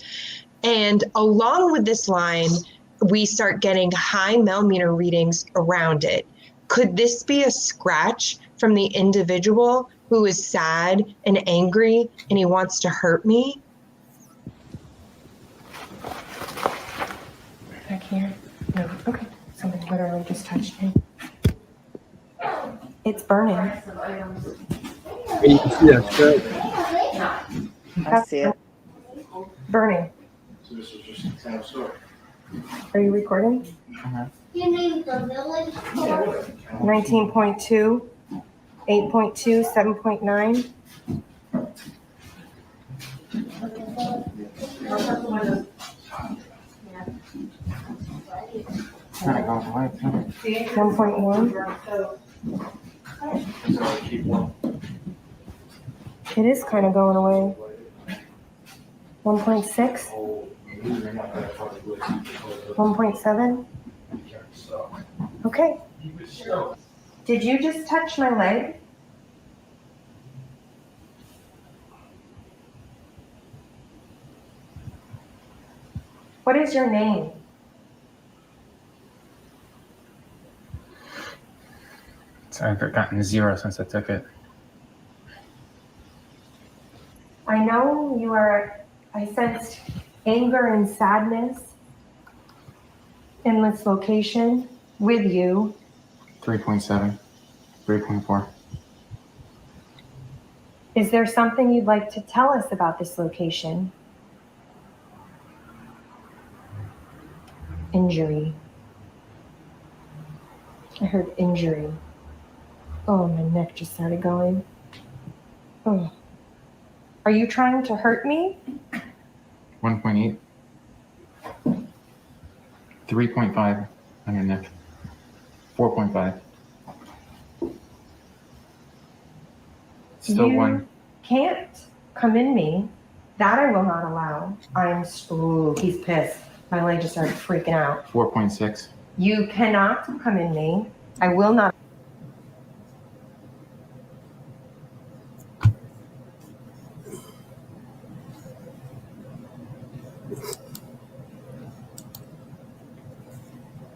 And along with this line, we start getting high millimeter readings around it. Could this be a scratch from the individual who is sad and angry and he wants to hurt me? Back here? No. Okay. Something literally just touched me. It's burning. You can see that scratch. I see it. Burning. So this is just a kind of story. Are you recording? 19.2, 8.2, 7.9. kind of going away too. 1.1. It is kind of going away. 1.6. 1.7. Okay. Did you just touch my leg? What is your name? So I've gotten 0 since I took it. I know you are, I sensed anger and sadness in this location with you. 3.7, 3.4. Is there something you'd like to tell us about this location? Injury. I heard injury. Oh, my neck just started going. Oh. Are you trying to hurt me? 1.8. 3.5 on your neck. 4.5. Still you 1. Can't come in me. That I will not allow. Ooh, he's pissed. My leg just started freaking out. 4.6. You cannot come in me. I will not.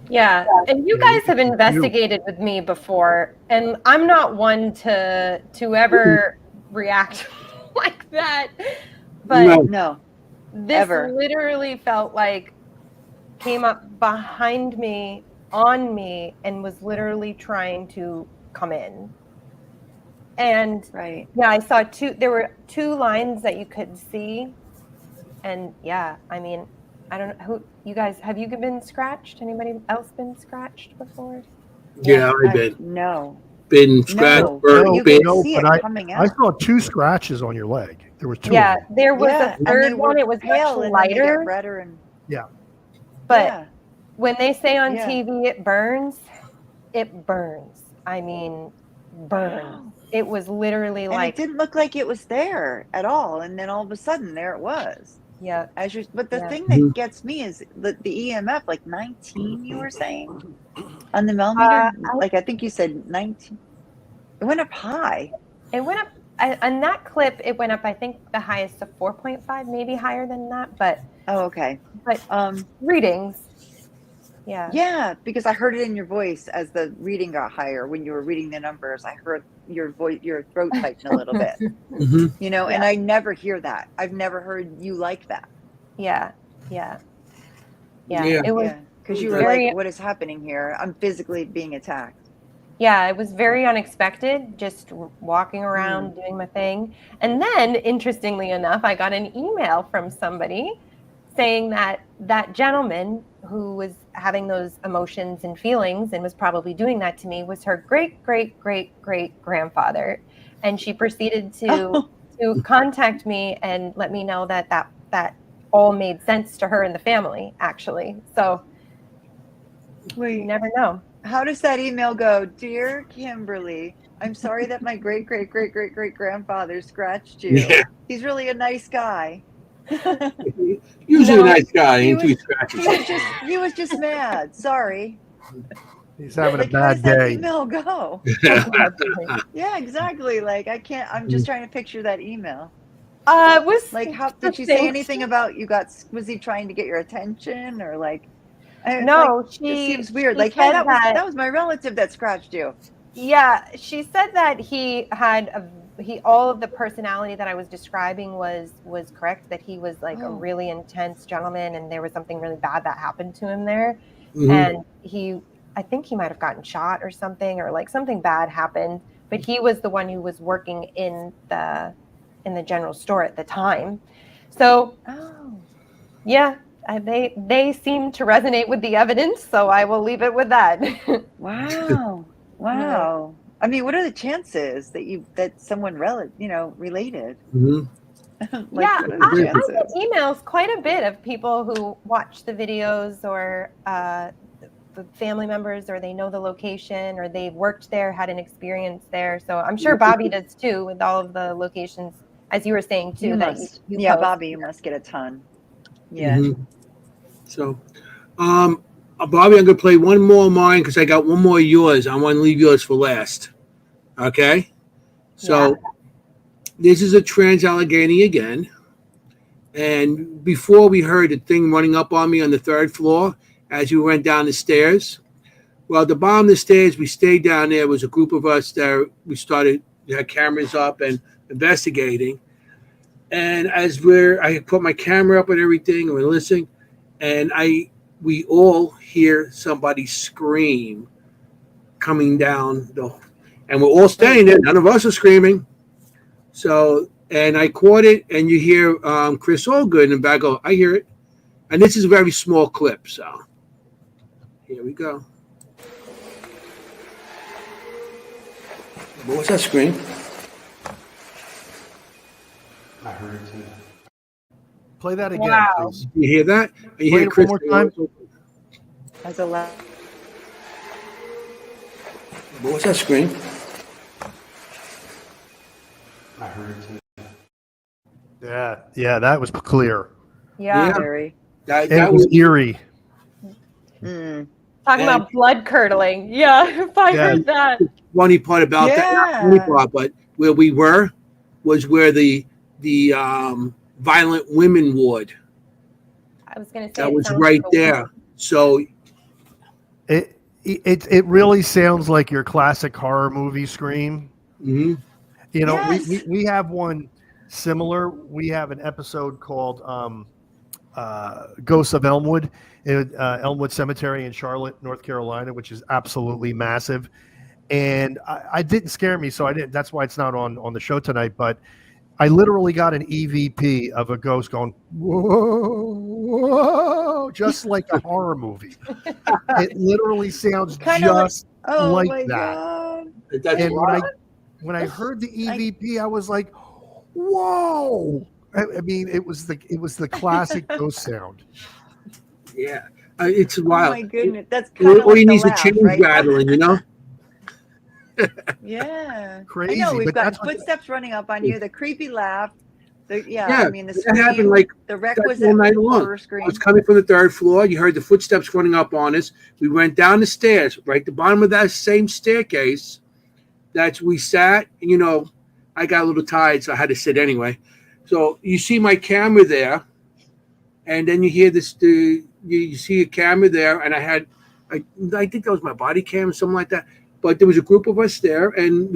Yeah, and you guys have investigated with me before, and I'm not one to ever react like that. But no, this ever. literally felt like came up behind me, on me, and was literally trying to come in. And right. Yeah, I saw there were 2 lines that you could see. And yeah, I mean, I don't know who you guys have. You been scratched? Anybody else been scratched before? Yeah, I've been. No. Been scratched, burnt, you been. can see it but coming out. I saw 2 scratches on your leg. There was 2 Yeah, of them. there was Yeah, a third one. It was pale much and then they lighter. get redder and Yeah. But when they say on Yeah. TV it burns, it burns. I mean, burns. It was literally and like it didn't look like it was there at all, and then all of a sudden there it was. Yeah. But the Yeah. thing that gets me is the EMF, like 19. You were saying on the millimeter, like I think you said 19. It went up high. It went up on that clip. It went up, I think, the highest of 4.5, maybe higher than that. But okay. But readings, yeah. Yeah, because I heard it in your voice as the reading got higher. When you were reading the numbers, I heard your voice, your throat tighten a little bit. You know, and I never hear that. I've never heard you like that. Yeah. It was because you were like, "What is happening here? I'm physically being attacked." Yeah, it was very unexpected, just walking around doing my thing. And then, interestingly enough, I got an email from somebody saying that that gentleman who was having those emotions and feelings and was probably doing that to me was her great-great-great-great-grandfather. And she proceeded to contact me and let me know that all made sense to her and the family, actually. So you never know. How does that email go? Dear Kimberly, I'm sorry that my great-great-great-great-great-grandfather scratched you. Yeah. He's really a nice guy. Usually a nice guy until he scratches. He was just mad. Sorry. He's having like, a bad how does day. that email go? Yeah, exactly. Like I'm just trying to picture that email. It was like, how did she say anything about was he trying to get your attention or like? No, it seems weird. She like, hey, said that was my relative that scratched you. Yeah, she said that he had all of the personality that I was describing was correct. That he was like a really intense gentleman, and there was something really bad that happened to him there. And I think he might have gotten shot or something, or like something bad happened. But he was the one who was working in the general store at the time. So, yeah. They seem to resonate with the evidence, so I will leave it with that. Wow. I mean, what are the chances that someone related? Like, I get emails quite a bit of people who watch the videos or the family members, or they know the location, or they've worked there, had an experience there. So I'm sure Bobby does too, with all of the locations, as you were saying too. You yeah, post. Bobby, you must get a ton. Yeah. Mm-hmm. So, Bobby, I'm gonna play one more of mine because I got one more of yours. I want to leave yours for last. Okay. So this is a Trans-Allegheny again. And before we heard the thing running up on me on the 3rd floor as we went down the stairs. Well, at the bottom of the stairs, we stayed down there. It was a group of us that we had cameras up and investigating. And as I put my camera up and everything, and we're listening, and we all hear somebody scream coming down and we're all staying there. None of us are screaming. So, and I caught it, and you hear Chris Allgood in the back go, I hear it. And this is a very small clip, so here we go. What was that scream? I heard it too. Play that again, please. You hear that? You Play hear it Chris one more time. As a last. What was that scream? I heard it too. Yeah, that was clear. Yeah. Very. That was eerie. Mm. Talking about blood curdling. Yeah, if I heard that. Funny part about that, not funny part, but where we were was where the violent women ward. I was going to say that was right there. So it really sounds like your classic horror movie scream. Mm-hmm. You know, we have one similar. We have an episode called Ghosts of Elmwood, Elmwood Cemetery in Charlotte, North Carolina, which is absolutely massive. And I didn't scare me, so I didn't. That's why it's not on the show tonight. But I literally got an EVP of a ghost going, whoa, whoa, just like a horror movie. It literally sounds just like that. God. And when I heard the EVP, I was like, whoa. I mean, it was the classic ghost sound. Yeah, it's wild. Oh my goodness, that's kind of all like you the need is a laugh, chain right? rattling, you know. Yeah, crazy. I know, we've but got that's what footsteps running up on you. The creepy laugh. I mean, the that scream, happened like the requisite all night long. horror scream. I was coming from the 3rd floor. You heard the footsteps running up on us. We went down the stairs, right at the bottom of that same staircase. We sat. You know, I got a little tired, so I had to sit anyway. So you see my camera there, and then you hear this. You see a camera there, and I think that was my body cam, something like that. But there was a group of us there, and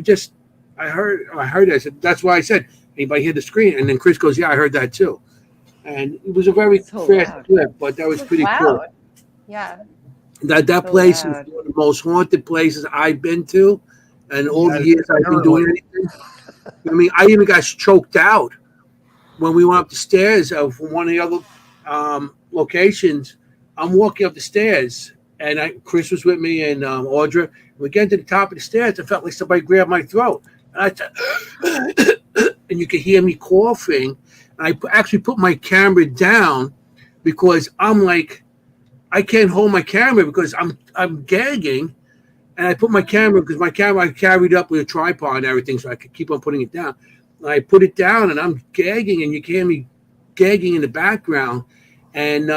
I heard it. I said, that's why I said, anybody hear the screen? And then Chris goes, yeah, I heard that too. And it was a very fast clip, but that was pretty cool. Yeah. That place is one of the most haunted places I've been to, and all the years I've been doing anything. I mean, I even got choked out when we went up the stairs of one of the other locations. I'm walking up the stairs, and Chris was with me, and Audra. We get to the top of the stairs. I felt like somebody grabbed my throat. And I said, and you could hear me coughing. And I actually put my camera down because I'm like, I can't hold my camera because I'm gagging. And I put my camera, because my camera I carried up with a tripod and everything, so I could keep on putting it down. And I put it down, and I'm gagging, and you can hear me gagging in the background. And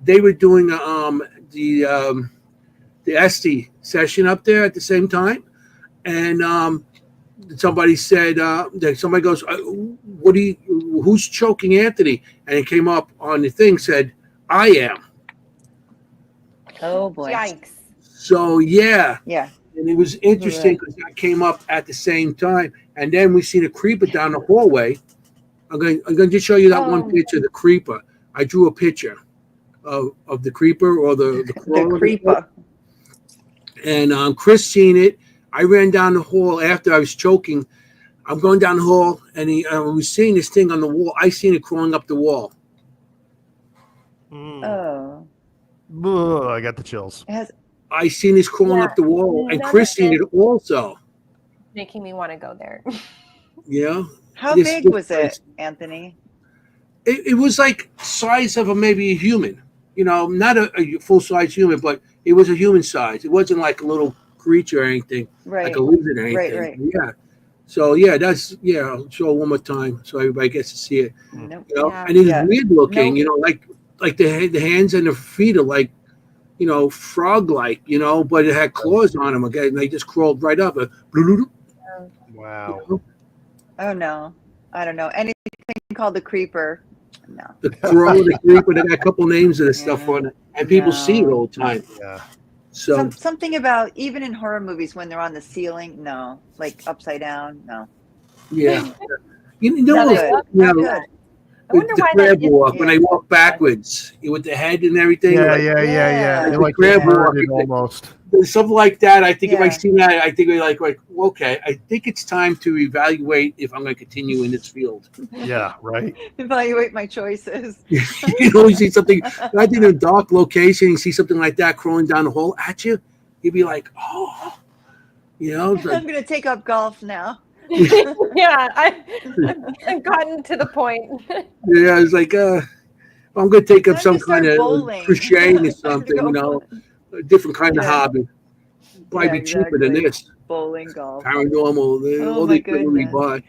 they were doing the Esty session up there at the same time, and somebody said somebody goes, who's choking Anthony? And it came up on the thing, said, I am. Oh boy! Yikes! So yeah, and it was interesting because that came up at the same time, and then we seen a creeper down the hallway. I'm going to just show you that one picture, the creeper. I drew a picture of the creeper or the creeper. And Chris seen it. I ran down the hall after I was choking. I'm going down the hall, and he was seeing this thing on the wall. I seen it crawling up the wall. Oh. Ugh, I got the chills. I seen this crawling up the wall, and Chris seen it also. Making me want to go there. Yeah. How big was it, Anthony? It was like size of maybe a human. not a full size human, but it was a human size. It wasn't like a little creature or anything, like a lizard or anything. Right. Yeah. So yeah, I'll show it one more time so everybody gets to see it. Nope. And it was weird looking. Nope. Like the hands and the feet are like, frog like, but it had claws on them. Okay, and they just crawled right up. Wow. Oh no, I don't know anything called the creeper. No. The crow, the creeper. They got a couple names of this stuff on it, and people see it all the time. Yeah. So something about even in horror movies when they're on the ceiling, no, like upside down, no. Yeah. I wonder the why crab that walk when they walk backwards with the head and everything. Yeah. They're like crab walk almost. Something like that. I think if I see that, I think like, okay, I think it's time to evaluate if I'm going to continue in this field. Yeah, right. Evaluate my choices. You see something, I think in a dark location, you see something like that crawling down the hole at you, you'd be like, oh, I'm going to take up golf now. Yeah, I've gotten to the point. Yeah, it's like, I'm going to take up some kind of crocheting or something, a different kind of hobby. Probably be cheaper than this. Bowling, golf, paranormal, all the equipment we buy.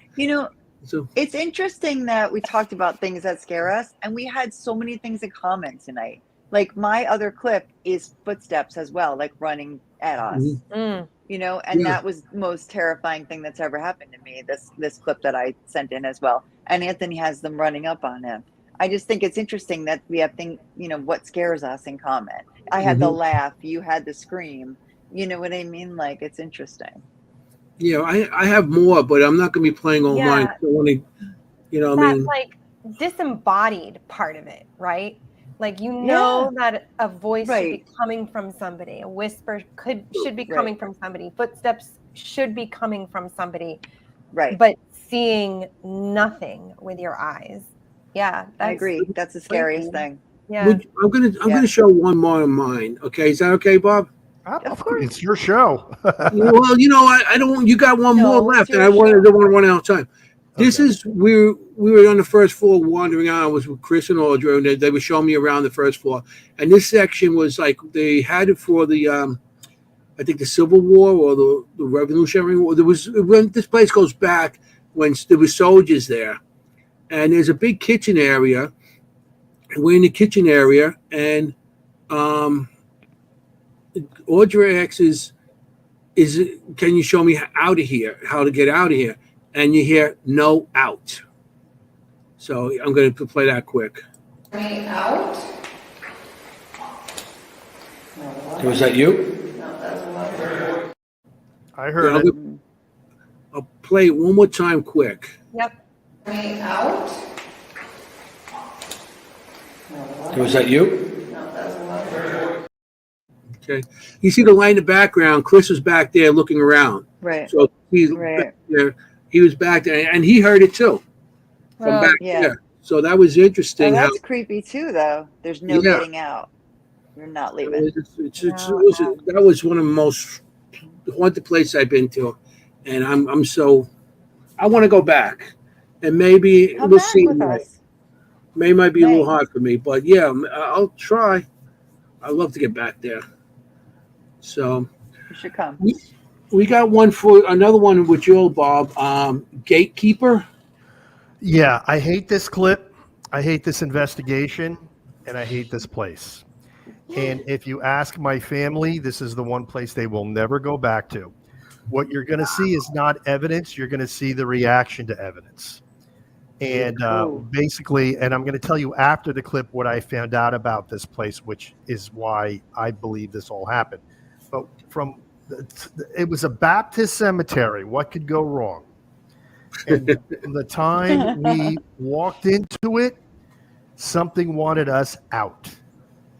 It's interesting that we talked about things that scare us, and we had so many things in common tonight. Like my other clip is footsteps as well, like running at us. And that was the most terrifying thing that's ever happened to me. This clip that I sent in as well, and Anthony has them running up on him. I just think it's interesting that we have things, what scares us in common. I had the laugh, you had the scream. You know what I mean? Like, it's interesting. Yeah, I have more, but I'm not going to be playing all mine. I want to, That's like disembodied part of it, right? Like, that a voice should be coming from somebody. A whisper should be coming from somebody. Footsteps should be coming from somebody. Right. But seeing nothing with your eyes. Yeah, I agree. That's the scariest thing. Yeah. I'm gonna show one more of mine. Okay, is that okay, Bob? Of course, it's your show. Well, I don't. You got one more left, and I don't want to run out of time. This is we were on the first floor wandering out. I was with Chris and Audrey, and they were showing me around the first floor. And this section was like they had it for the I think the Civil War or the Revolutionary War. This place goes back when there were soldiers there, and there's a big kitchen area. We're in the kitchen area, and Audrey asks, can you show me how to get out of here? And you hear no out. So I'm going to play that quick. Out? Was that you? No, that's I heard it. I'll play it one more time quick. Yep. Out? Was that you? No, that's Okay. You see the light in the background. Chris was back there looking around. Right. So he's back there. He was back there, and he heard it too from back there. So that was interesting. That's creepy too, though. There's no getting out. You're not leaving. That was one of the most haunted places I've been to, and I'm so I want to go back, and maybe we'll see. May might be a little hard for me, but yeah, I'll try. I'd love to get back there. So you should come. We got another one with you, Bob. Gatekeeper. Yeah, I hate this clip. I hate this investigation, and I hate this place. And if you ask my family, this is the one place they will never go back to. What you're going to see is not evidence. You're going to see the reaction to evidence. And basically, and I'm going to tell you after the clip what I found out about this place, which is why I believe this all happened. But it was a Baptist cemetery. What could go wrong? And from the time we walked into it, something wanted us out.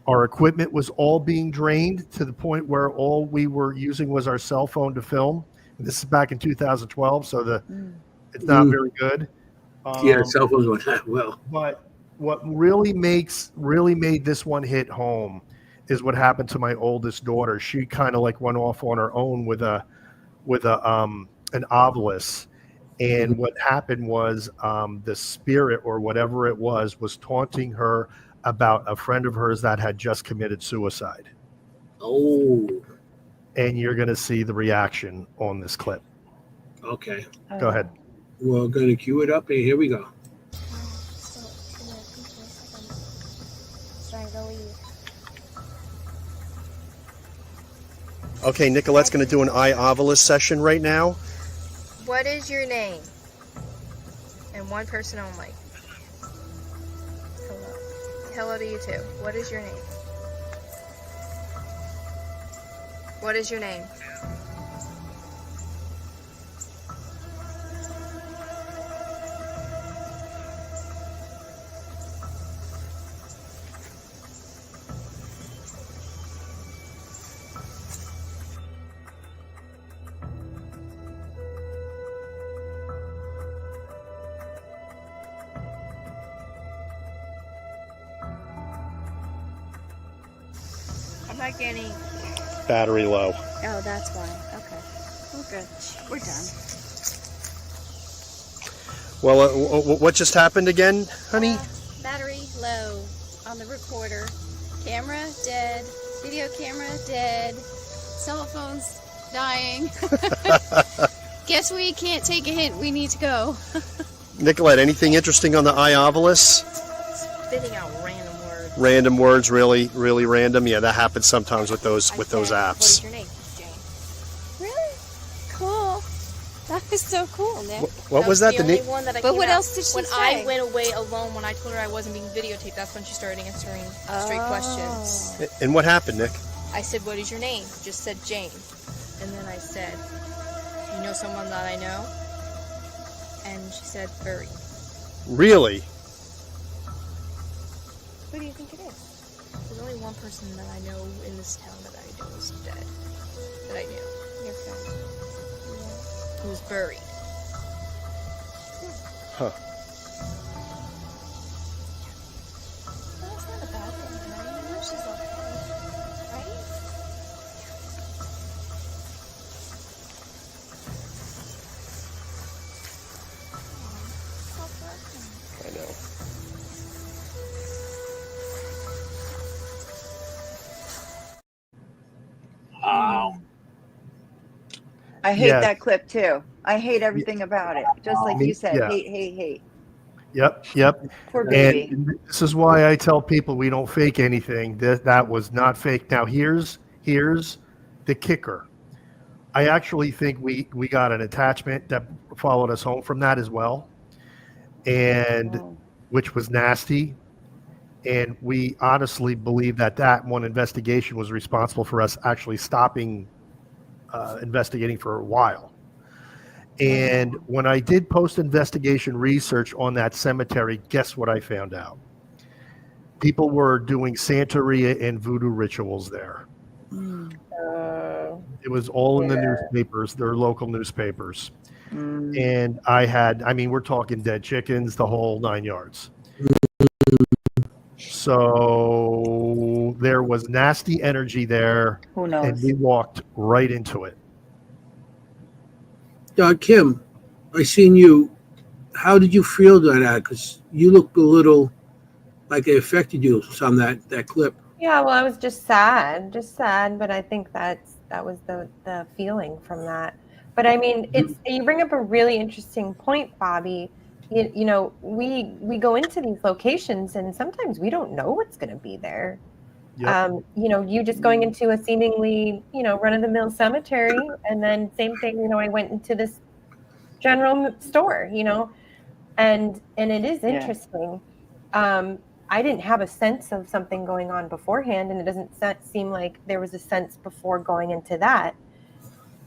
Our equipment was all being drained to the point where all we were using was our cell phone to film. And this is back in 2012, so it's not very good. Cell phones went that well. But what really made this one hit home is what happened to my oldest daughter. She kind of like went off on her own with an obelisk. And what happened was the spirit or whatever it was taunting her about a friend of hers that had just committed suicide. Oh, And you're going to see the reaction on this clip. okay. Go ahead. We're going to cue it up, and here we go. Okay, Nicolette's going to do an eye ovilus session right now. What is your name? And one person only. Hello. Hello to you too. What is your name? What is your name? I'm not getting... Battery low. Oh, that's why. Okay. We're good. We're done. Well, what just happened again, honey? Battery low on the recorder. Camera dead. Video camera dead. Cell phone's dying. Guess we can't take a hint. We need to go. Nicolette, anything interesting on the eye ovilus? Spitting out random words. Random words, really random. Yeah, that happens sometimes with those apps. What is your name, Jane? Really? Cool. That was so cool, Nick. What was that? The only one that I But came what out. else did she When say? I went away alone, when I told her I wasn't being videotaped, that's when she started answering straight questions. And what happened, Nick? I said, what is your name? Just said Jane. And then I said, you know someone that I know? And she said, Furry. Really? Who do you think it is? There's only one person that I know in this town that I know is dead. That I knew. Your friend. Yeah. Who was buried. Huh. Well, that's not a bad thing, right? I know she's okay. Right? I know. Wow. I hate Yeah. that clip too. I hate everything about it. Just like you said, Yeah. hate. Yep. Poor baby. And this is why I tell people we don't fake anything. That was not fake. Now here's the kicker. I actually think we got an attachment that followed us home from that as well, and which was nasty. And we honestly believe that one investigation was responsible for us actually stopping investigating for a while. And when I did post-investigation research on that cemetery, guess what I found out? People were doing Santeria and voodoo rituals there. It was all in the newspapers, their local newspapers. And we're talking dead chickens, the whole 9 yards. So there was nasty energy there. Who knows? And we walked right into it. Kim, I seen you. How did you feel during that? Because you look a little like it affected you some that clip. Yeah, well, I was just sad, but I think that was the feeling from that. But I mean, you bring up a really interesting point, Bobby. You know, we go into these locations and sometimes we don't know what's going to be there. Yep. You know, you just going into a seemingly, run-of-the-mill cemetery, and then same thing, I went into this general store, and it is interesting. I didn't have a sense of something going on beforehand, and it doesn't seem like there was a sense before going into that.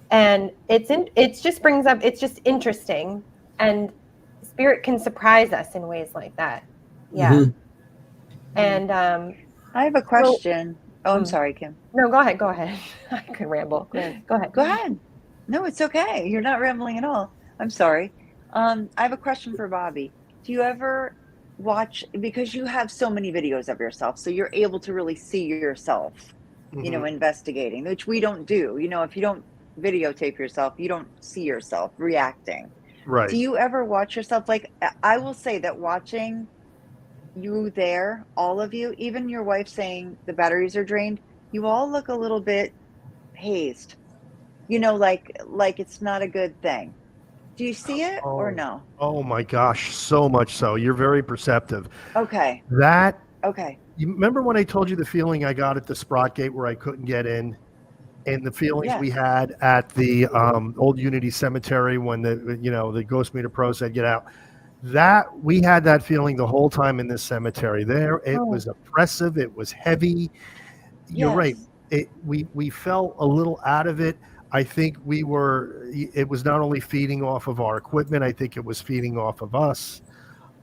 And it's just interesting, and spirit can surprise us in ways like that. Yeah. Mm-hmm. And I have a question. I'm sorry, Kim. No, go ahead. I could ramble. Go ahead. No, it's okay. You're not rambling at all. I'm sorry. I have a question for Bobby. Do you ever watch, because you have so many videos of yourself, so you're able to really see yourself, investigating, which we don't do. If you don't videotape yourself, you don't see yourself reacting. Right. Do you ever watch yourself? Like, I will say that watching you there, all of you, even your wife saying the batteries are drained, you all look a little bit hazed. Like it's not a good thing. Do you see it or no? Oh my gosh, so much so. You're very perceptive. Okay. You remember when I told you the feeling I got at the Sprott Gate where I couldn't get in, and the feelings we had at the old Unity Cemetery when the Ghost Meter Pro said get out? We had that feeling the whole time in this cemetery. It was oppressive. It was heavy. You're right. We felt a little out of it. I think it was not only feeding off of our equipment, I think it was feeding off of us,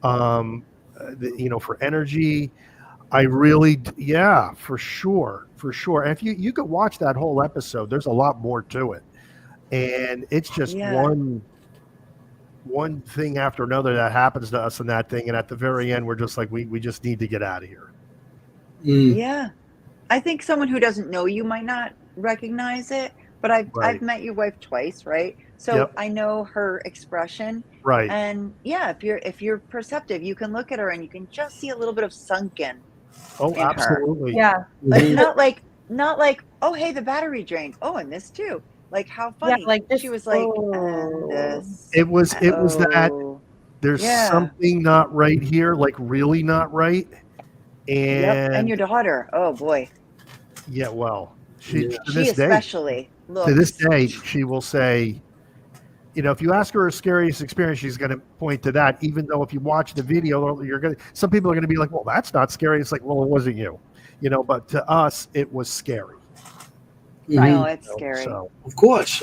for energy. I really, for sure. And if you could watch that whole episode, there's a lot more to it. And it's just one thing after another that happens to us in that thing. And at the very end, we're just like, we just need to get out of here. Yeah. I think someone who doesn't know you might not recognize it, but I've met your wife twice, right? So I know her expression. Right. And if you're perceptive, you can look at her and you can just see a little bit of sunken. Oh, absolutely. Her. Yeah. Like not like, oh hey, the battery drained. Oh, and this too. Like how funny. Yeah, like this, she was like, and this. It was that there's something not right here, like really not right. And your daughter. Oh boy. Yeah, well, she to this day, she will say, if you ask her her scariest experience, she's going to point to that. Even though if you watch the video, some people are going to be like, well, that's not scary. It's like, well, it wasn't you, but to us, it was scary. I know it's scary. So. Of course.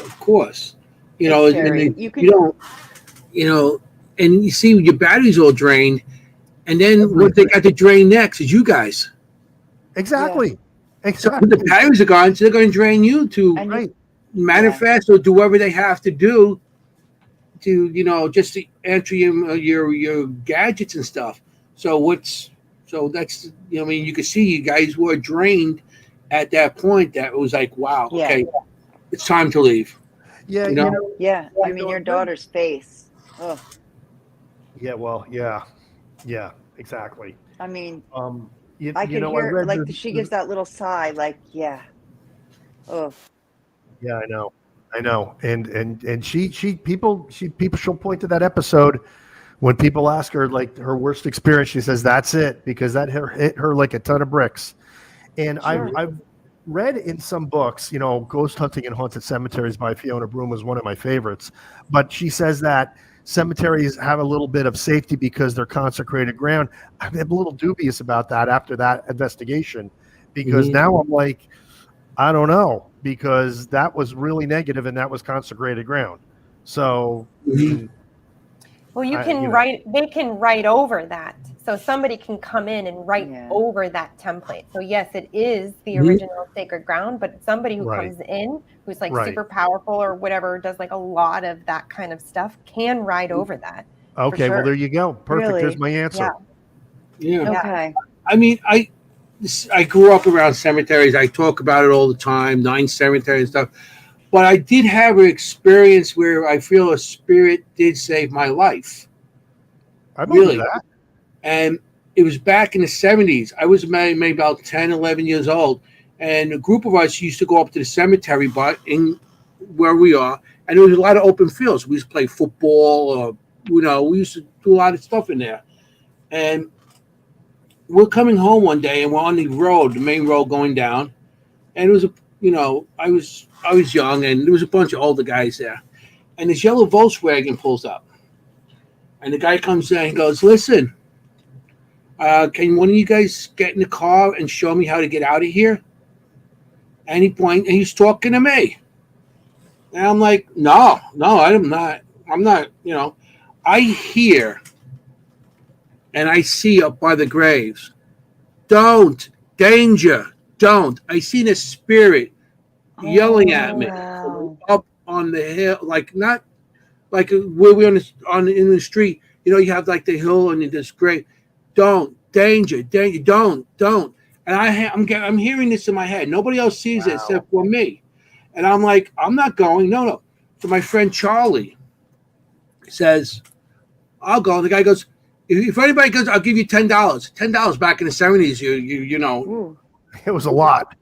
And you see your batteries all drained, and then what they got to drain next is you guys. Exactly. So the batteries are gone, so they're going to drain you to manifest or do whatever they have to do to, just to enter your gadgets and stuff. So that's, you can see you guys were drained at that point. That was like, wow, okay, it's time to leave. Yeah. I mean, your daughter's face. Oh. Yeah. Well, yeah, exactly. I mean, I could hear she gives that little sigh, like, oh. Yeah, I know. And she'll point to that episode when people ask her like her worst experience. She says that's it, because that hit her like a ton of bricks. And I've read in some books, Ghost Hunting in Haunted Cemeteries by Fiona Broom was one of my favorites. But she says that cemeteries have a little bit of safety because they're consecrated ground. I'm a little dubious about that after that investigation, because now I'm like, I don't know, because that was really negative and that was consecrated ground. So, well, they can write over that. So somebody can come in and write over that template. So yes, it is the original sacred ground, but somebody who comes in who's like super powerful or whatever, does like a lot of that kind of stuff, can write over that. Okay, well, there you go. Perfect. Really? There's my answer. Yeah. Okay. I mean, I grew up around cemeteries. I talk about it all the time, 9 cemeteries and stuff. But I did have an experience where I feel a spirit did save my life. I believe that. And it was back in the 70s. I was maybe about 10, 11 years old. And a group of us used to go up to the cemetery in where we are. And there was a lot of open fields. We used to play football, or, we used to do a lot of stuff in there. And we're coming home one day, and we're on the road, the main road going down. And it was, I was young, and there was a bunch of older guys there. And this yellow Volkswagen pulls up. And the guy comes in and goes, listen, can one of you guys get in the car and show me how to get out of here? And he's talking to me. And I'm like, no, I'm not, I hear and I see up by the graves, don't, danger, don't. I seen a spirit yelling at me up on the hill, like not like where we in the street. You have like the hill and this grave. Don't, danger, don't. And I'm hearing this in my head. Nobody else sees it except for me. And I'm like, I'm not going. No. So my friend Charlie says, I'll go. And the guy goes, If anybody goes, I'll give you $10. $10 back in the 70s, you know, Ooh. It was a lot.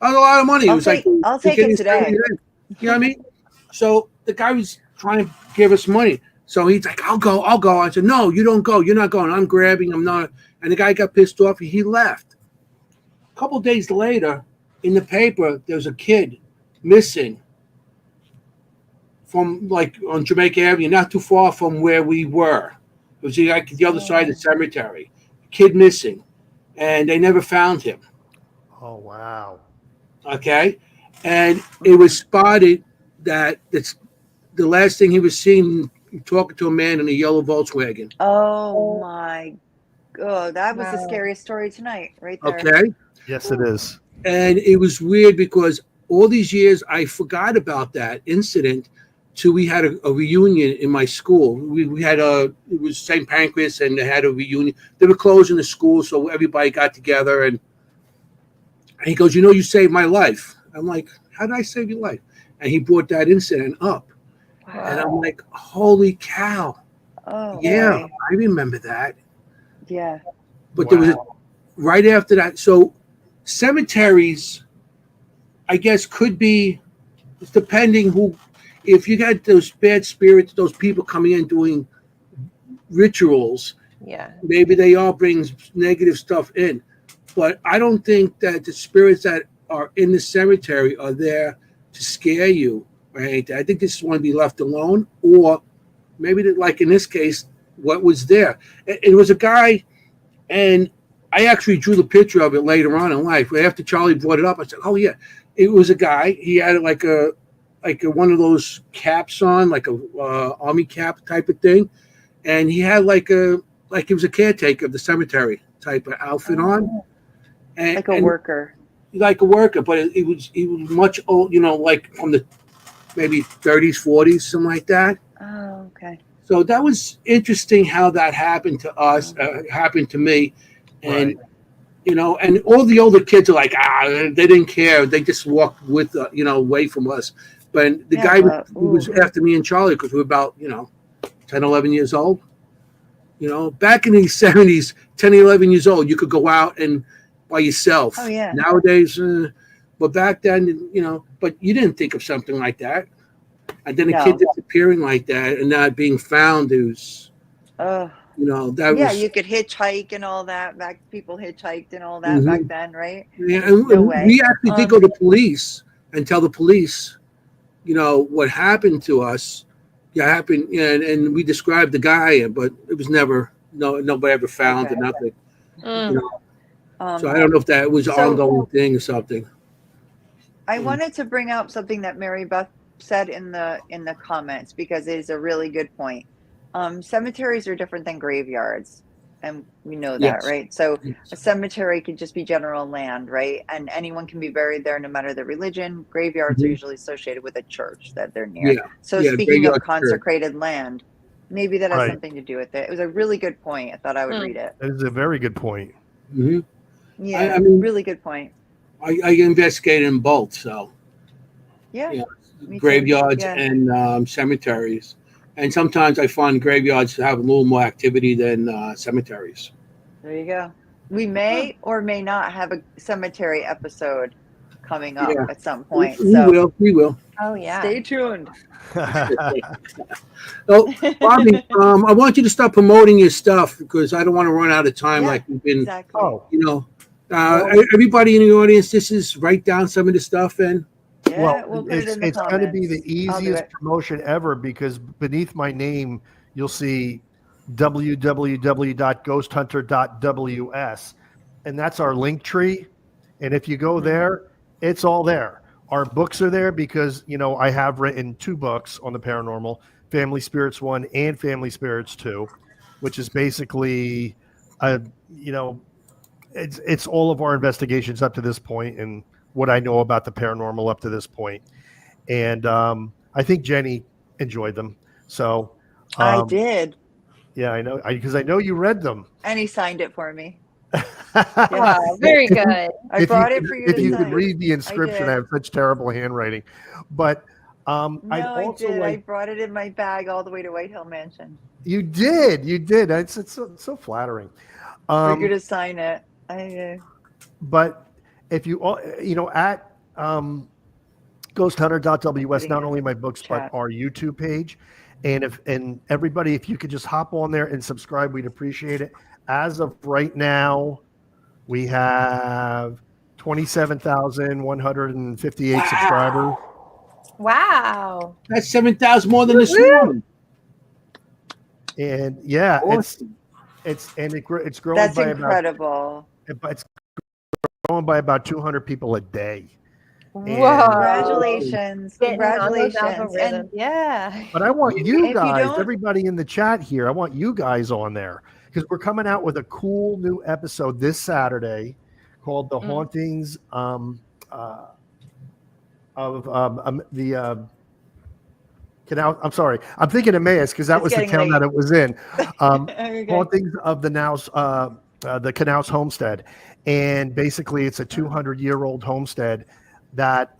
That was a lot of money. It was I'll take it today. You know what I mean? So the guy was trying to give us money. So he's like, I'll go. I said, no, you don't go. You're not going. I'm grabbing. I'm not. And the guy got pissed off. He left. A couple days later, in the paper, there's a kid missing from like on Jamaica Avenue, not too far from where we were. It was like the other side of the cemetery. Kid missing, and they never found him. Oh, wow. Okay, and it was spotted that it's the last thing he was seen talking to a man in a yellow Volkswagen. Oh my God, that was the scariest story tonight, right there. Okay. Yes, it is. And it was weird because all these years I forgot about that incident till we had a reunion in my school. We had it was St. Pancras, and they had a reunion. They were closing the school, so everybody got together, and he goes, you know, you saved my life. I'm like, how did I save your life? And he brought that incident up. Wow. And I'm like, holy cow. Oh, yeah, boy. I remember that. Yeah. But there was right after that. So cemeteries, I guess, could be, depending who, if you got those bad spirits, those people coming in doing rituals, maybe they all bring negative stuff in. But I don't think that the spirits that are in the cemetery are there to scare you or anything. I think they just want to be left alone, or maybe like in this case, what was there. It was a guy, and I actually drew the picture of it later on in life. After Charlie brought it up, I said, "Oh yeah, it was a guy. He had like a one of those caps on, like a army cap type of thing, and he had like he was a caretaker of the cemetery type of outfit on." And, like a worker. Like a worker, but he was much old, you know, like from the maybe 30s, 40s, something like that. Oh, okay. So that was interesting how that happened to us, happened to me. And, you know, and all the older kids are like, they didn't care. They just walked with, you know, away from us. But the guy was after me and Charlie because we were about, you know, 10, 11 years old. You know, back in the 70s, 10, 11 years old, you could go out and by yourself. Oh, yeah. Nowadays, but back then, you know, but you didn't think of something like that. And then a kid disappearing like that and not being found is, you know, that was. Yeah, you could hitchhike and all that. People hitchhiked and all that back then, right? Yeah, and we actually did go to police and tell the police, you know, what happened to us. Happened, and we described the guy, but it was never, nobody ever found or nothing. You know. So I don't know if that was an ongoing thing or something. I wanted to bring up something that Mary Beth said in the comments because it is a really good point. Cemeteries are different than graveyards, and we know that, right? So a cemetery could just be general land, right? And anyone can be buried there no matter the religion. Graveyards are usually associated with a church that they're near. So speaking of consecrated land, maybe that has something to do with it. It was a really good point. I thought I would read it. That is a very good point. Mm-hmm. Yeah, I mean, really good point. I investigated in both, so graveyards and cemeteries, and sometimes I find graveyards have a little more activity than cemeteries. There you go. We may or may not have a cemetery episode coming up at some point. We will. Oh yeah. Stay tuned. So, Bobby, I want you to start promoting your stuff because I don't want to run out of time like we've been. Exactly. You know. Everybody in the audience, this is write down some of the stuff and we'll put it in it's going to be the easiest promotion ever because beneath my name you'll see www.ghosthunter.ws, and that's our link tree. And if you go there, it's all there. Our books are there because, you know, I have written 2 books on the paranormal, Family Spirits 1 and Family Spirits 2, which is basically you know, it's all of our investigations up to this point and what I know about the paranormal up to this point. And I think Jenny enjoyed them. So I did. Yeah, I know. Because I know you read them. And he signed it for me. Wow, very good. I brought it for you. If you could read the inscription, I have such terrible handwriting. But No, I did. I like. brought it in my bag all the way to White Hill Mansion. You did. It's so flattering. For you to sign it. But if you at ghosthunter.ws, not only my books but our YouTube page, and everybody, if you could just hop on there and subscribe, we'd appreciate it. As of right now, we have 27,158 subscribers. Wow. That's 7,000 more than this one. And yeah, awesome. it's growing. That's by incredible. It's growing by about 200 people a day. Whoa! Congratulations! Congratulations! And yeah. But I want you guys, everybody in the chat here, I want you guys on there because we're coming out with a cool new episode this Saturday called "The Hauntings of the." Canal. I'm sorry. I'm thinking Emmaus because that was the town that it was in. Hauntings of the Knaus Homestead, and basically it's a 200-year-old homestead that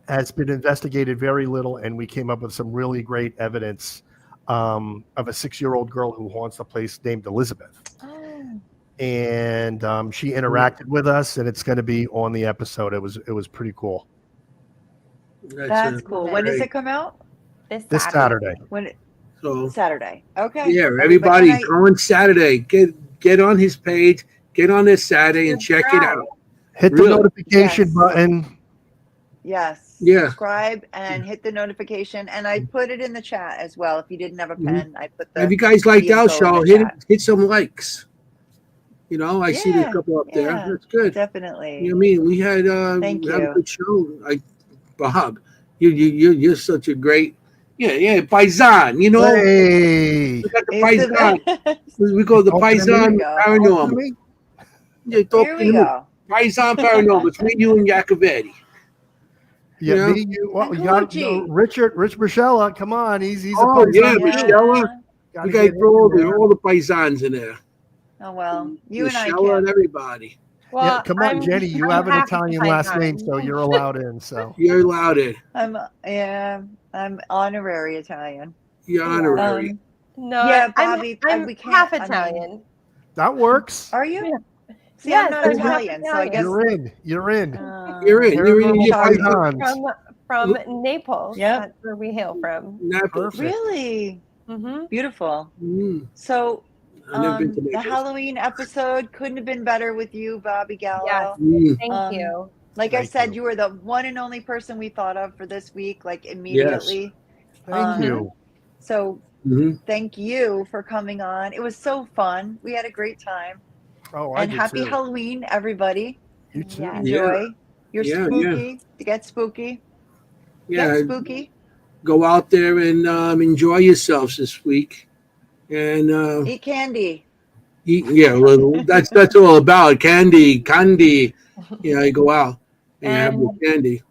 has been investigated very little, and we came up with some really great evidence of a 6-year-old girl who haunts the place named Elizabeth. Oh. And she interacted with us, and it's going to be on the episode. It was pretty cool. That's cool. When does it come out? This Saturday. Saturday. Okay. Yeah, everybody go on Saturday. Get on his page. Get on this Saturday and check it out. Hit the notification button. Yes. Yeah. Subscribe and hit the notification. And I put it in the chat as well. If you didn't have a pen, I put the. If you guys liked our show, hit some likes. I see a couple up there. That's good. Definitely. You know what I mean? We had Thank you. had a good show. Bob, you're such a great. Yeah, Paisan, Hey. We got the Paisan. We go the Paisan Paranormal. Yeah, Here we go. Paisan Paranormal. It's me, you, and Iacovetti. Yeah, me, you. Well, you got Rich Michella. Come on, he's a Michella. You guys throw all the Paisans in there. Oh well, you Michella and everybody. Well, yeah, come on, Jenny. You have an Italian last name, so you're allowed in. So you're allowed in. I'm honorary Italian. You're honorary. No, yeah, Bobby, I'm half Italian. That works. Are you? See, yes, I'm not Italian, so I guess you're in. You're in. From Naples. Yeah, that's where we hail from. Naples. Really? Mm-hmm. Beautiful. So. The Halloween episode couldn't have been better with you, Bobby Gallo. Yes, thank you. Like I said, you were the one and only person we thought of for this week, like immediately. Yes. Thank you. So thank you for coming on. It was so fun. We had a great time. Oh, and happy Halloween, everybody. You too. Yeah. Enjoy. You're spooky. To get spooky. Yeah. Get spooky. Go out there and enjoy yourselves this week. And eat candy. Well, that's all about candy. You go out and have your candy.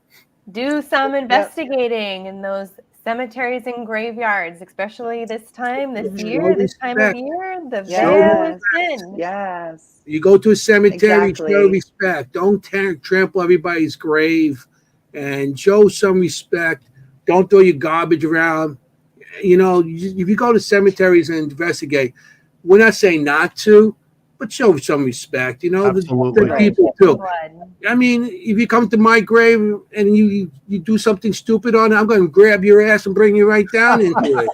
Do some investigating in those cemeteries and graveyards, especially this time of year. The veil is thin. Yes. You go to a cemetery, show respect. Don't trample everybody's grave, and show some respect. Don't throw your garbage around. If you go to cemeteries and investigate, we're not saying not to, but show some respect. Absolutely. The people too. I mean, if you come to my grave and you do something stupid on it, I'm going to grab your ass and bring you right down into it.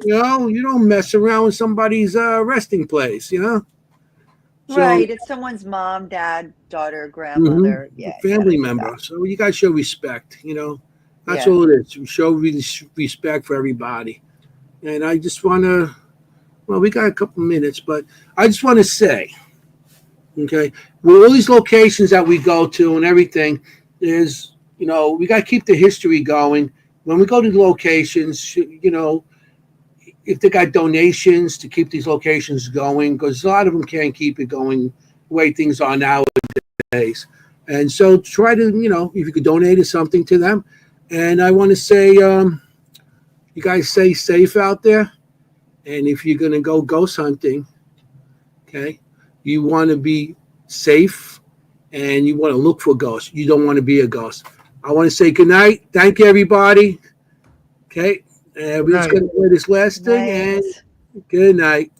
You don't mess around with somebody's resting place. So, right, it's someone's mom, dad, daughter, grandmother, family member. So you got to show respect. That's all it is. Show respect for everybody. And I just want to, we got a couple minutes, but I just want to say, okay, with all these locations that we go to and everything, we got to keep the history going. When we go to the locations, if they got donations to keep these locations going, because a lot of them can't keep it going the way things are nowadays. And so try to, if you could donate something to them. And I want to say, you guys stay safe out there. And if you're going to go ghost hunting, okay, you want to be safe and you want to look for ghosts. You don't want to be a ghost. I want to say good night. Thank you, everybody. Okay. We're just going to play this last thing, and good night.